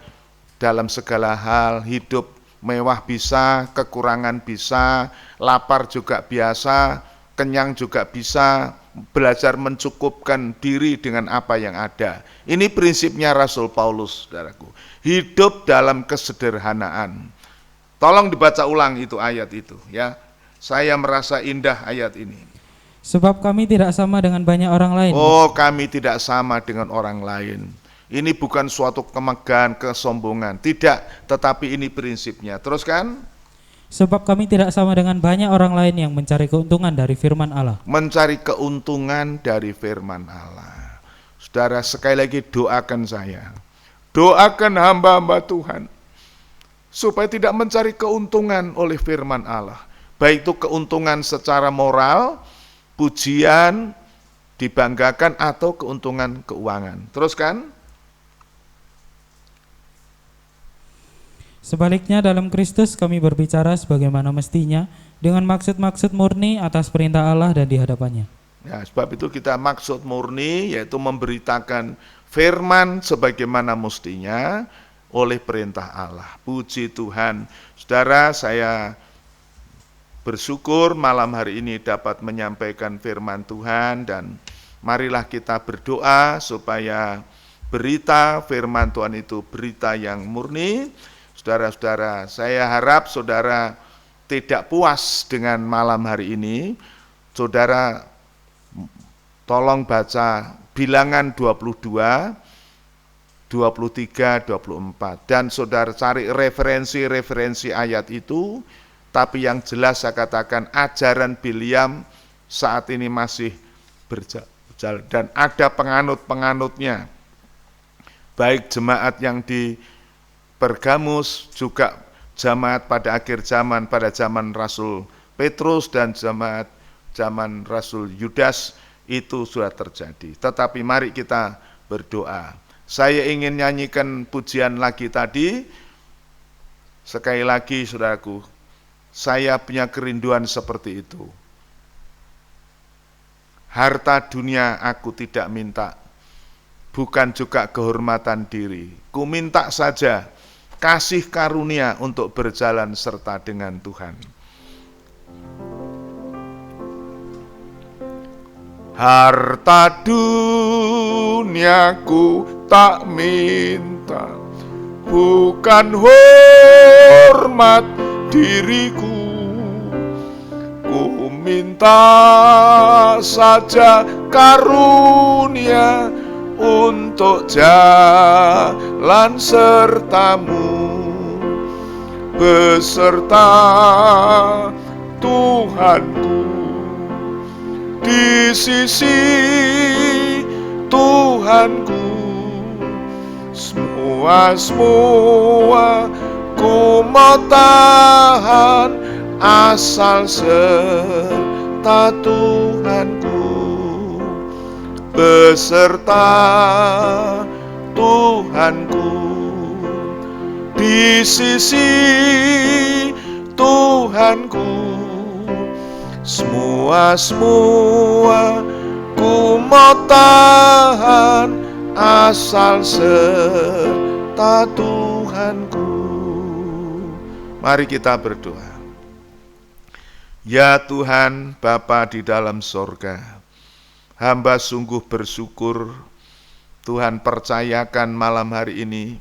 dalam segala hal, hidup mewah bisa, kekurangan bisa, lapar juga biasa, kenyang juga bisa, belajar mencukupkan diri dengan apa yang ada. Ini prinsipnya Rasul Paulus, saudaraku. Hidup dalam kesederhanaan. Tolong dibaca ulang itu ayat itu, ya. Saya merasa indah ayat ini. Sebab kami tidak sama dengan banyak orang lain. Oh, kami tidak sama dengan orang lain. Ini bukan suatu kemegahan, kesombongan. Tidak, tetapi ini prinsipnya. Teruskan. Sebab kami tidak sama dengan banyak orang lain yang mencari keuntungan dari firman Allah. Mencari keuntungan dari firman Allah. Saudara, sekali lagi doakan saya. Doakan hamba-hamba Tuhan. Supaya tidak mencari keuntungan oleh firman Allah. Baik itu keuntungan secara moral, pujian, dibanggakan, atau keuntungan keuangan. Teruskan. Sebaliknya dalam Kristus kami berbicara sebagaimana mestinya dengan maksud-maksud murni atas perintah Allah dan di hadapannya. Ya, sebab itu kita maksud murni yaitu memberitakan firman sebagaimana mestinya oleh perintah Allah. Puji Tuhan. Saudara, saya bersyukur malam hari ini dapat menyampaikan firman Tuhan, dan marilah kita berdoa supaya berita firman Tuhan itu berita yang murni. Saudara-saudara, saya harap saudara tidak puas dengan malam hari ini. Saudara tolong baca Bilangan 22, 23, 24, dan saudara cari referensi-referensi ayat itu. Tapi yang jelas saya katakan ajaran Bileam saat ini masih berjalan, dan ada penganut-penganutnya, baik jemaat yang di Pergamus, juga jemaat pada akhir zaman, pada zaman Rasul Petrus dan jemaat zaman Rasul Yudas, itu sudah terjadi. Tetapi mari kita berdoa. Saya ingin nyanyikan pujian lagi tadi. Sekali lagi saudaraku, saya punya kerinduan seperti itu. Harta dunia aku tidak minta, bukan juga kehormatan diri. Ku minta saja kasih karunia untuk berjalan serta dengan Tuhan. Harta duniaku tak minta, bukan hormat diriku. Ku minta saja karunia untuk jalan sertamu, beserta Tuhanku. Di sisi Tuhanku, semua ku mau tahan, asal serta Tuhanku, beserta Tuhanku. Di sisi Tuhanku, semua ku mau tahan, asal serta Tuhanku. Mari kita berdoa. Ya Tuhan Bapa di dalam sorga, hamba sungguh bersyukur Tuhan percayakan malam hari ini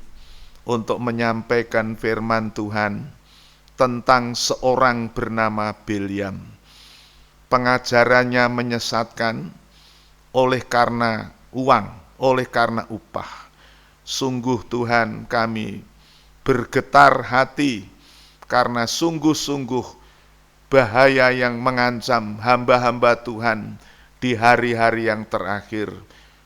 untuk menyampaikan firman Tuhan tentang seorang bernama Bileam. Pengajarannya menyesatkan oleh karena uang, oleh karena upah. Sungguh Tuhan, kami bergetar hati karena sungguh-sungguh bahaya yang mengancam hamba-hamba Tuhan di hari-hari yang terakhir,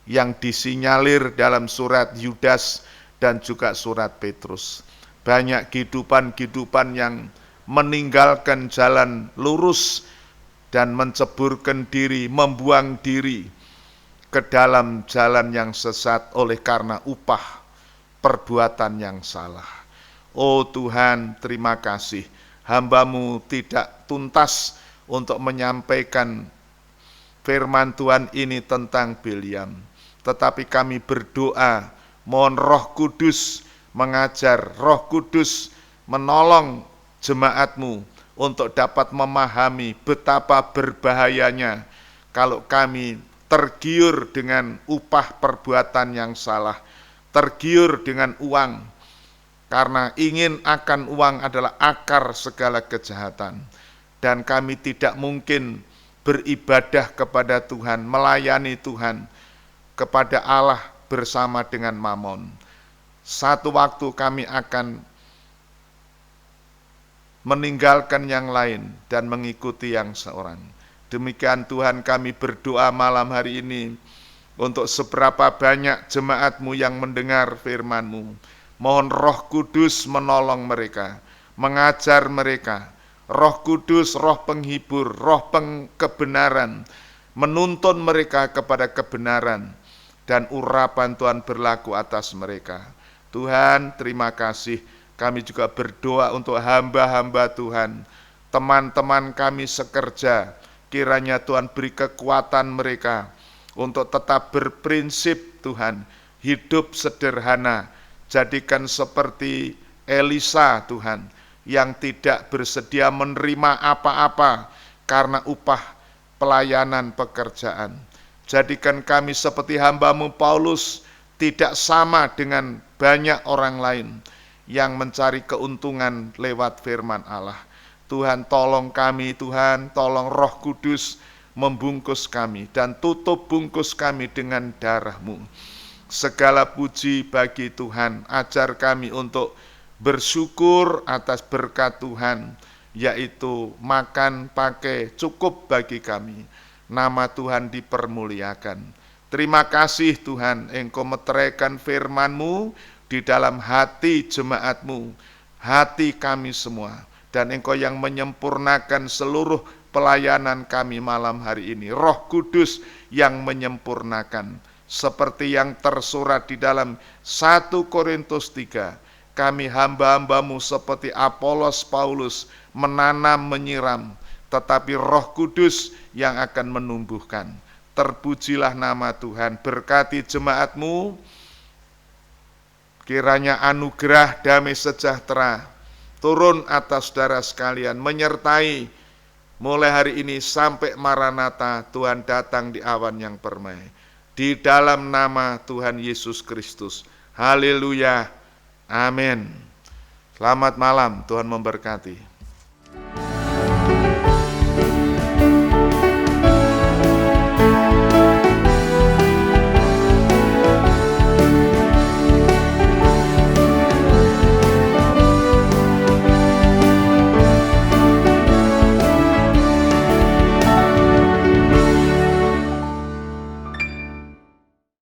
yang disinyalir dalam surat Yudas dan juga surat Petrus. Banyak kehidupan-kehidupan yang meninggalkan jalan lurus dan menceburkan diri, membuang diri ke dalam jalan yang sesat oleh karena upah perbuatan yang salah. Oh Tuhan, terima kasih, hamba-Mu tidak tuntas untuk menyampaikan firman Tuhan ini tentang Bileam. Tetapi kami berdoa, mohon Roh Kudus mengajar, Roh Kudus menolong jemaat-Mu untuk dapat memahami betapa berbahayanya kalau kami tergiur dengan upah perbuatan yang salah, tergiur dengan uang, karena ingin akan uang adalah akar segala kejahatan, dan kami tidak mungkin beribadah kepada Tuhan, melayani Tuhan, kepada Allah bersama dengan Mamon. Satu waktu kami akan meninggalkan yang lain dan mengikuti yang seorang. Demikian Tuhan, kami berdoa malam hari ini untuk seberapa banyak jemaat-Mu yang mendengar firman-Mu. Mohon Roh Kudus menolong mereka, mengajar mereka. Roh Kudus, Roh penghibur, Roh kebenaran, menuntun mereka kepada kebenaran, dan urapan Tuhan berlaku atas mereka. Tuhan, terima kasih. Kami juga berdoa untuk hamba-hamba Tuhan, teman-teman kami sekerja, Kiranya Tuhan beri kekuatan mereka untuk tetap berprinsip Tuhan, hidup sederhana. Jadikan seperti Elisa Tuhan, yang tidak bersedia menerima apa-apa karena upah pelayanan pekerjaan. Jadikan kami seperti hamba-Mu Paulus, tidak sama dengan banyak orang lain yang mencari keuntungan lewat firman Allah. Tuhan, tolong kami, Tuhan, tolong Roh Kudus membungkus kami dan tutup bungkus kami dengan darah-Mu. Segala puji bagi Tuhan, ajar kami untuk bersyukur atas berkat Tuhan, yaitu makan, pakai, cukup bagi kami. Nama Tuhan dipermuliakan. Terima kasih Tuhan, Engkau meteraikan firman-Mu di dalam hati jemaat-Mu, hati kami semua. Dan Engkau yang menyempurnakan seluruh pelayanan kami malam hari ini. Roh Kudus yang menyempurnakan. Seperti yang tersurat di dalam 1 Korintus 3. Kami hamba-hamba-Mu seperti Apolos, Paulus, menanam, menyiram. Tetapi Roh Kudus yang akan menumbuhkan. Terpujilah nama Tuhan, berkati jemaat-Mu. Kiranya anugerah damai sejahtera turun atas saudara sekalian, menyertai mulai hari ini sampai Maranatha, Tuhan datang di awan yang permai. Di dalam nama Tuhan Yesus Kristus. Haleluya. Amin. Selamat malam, Tuhan memberkati.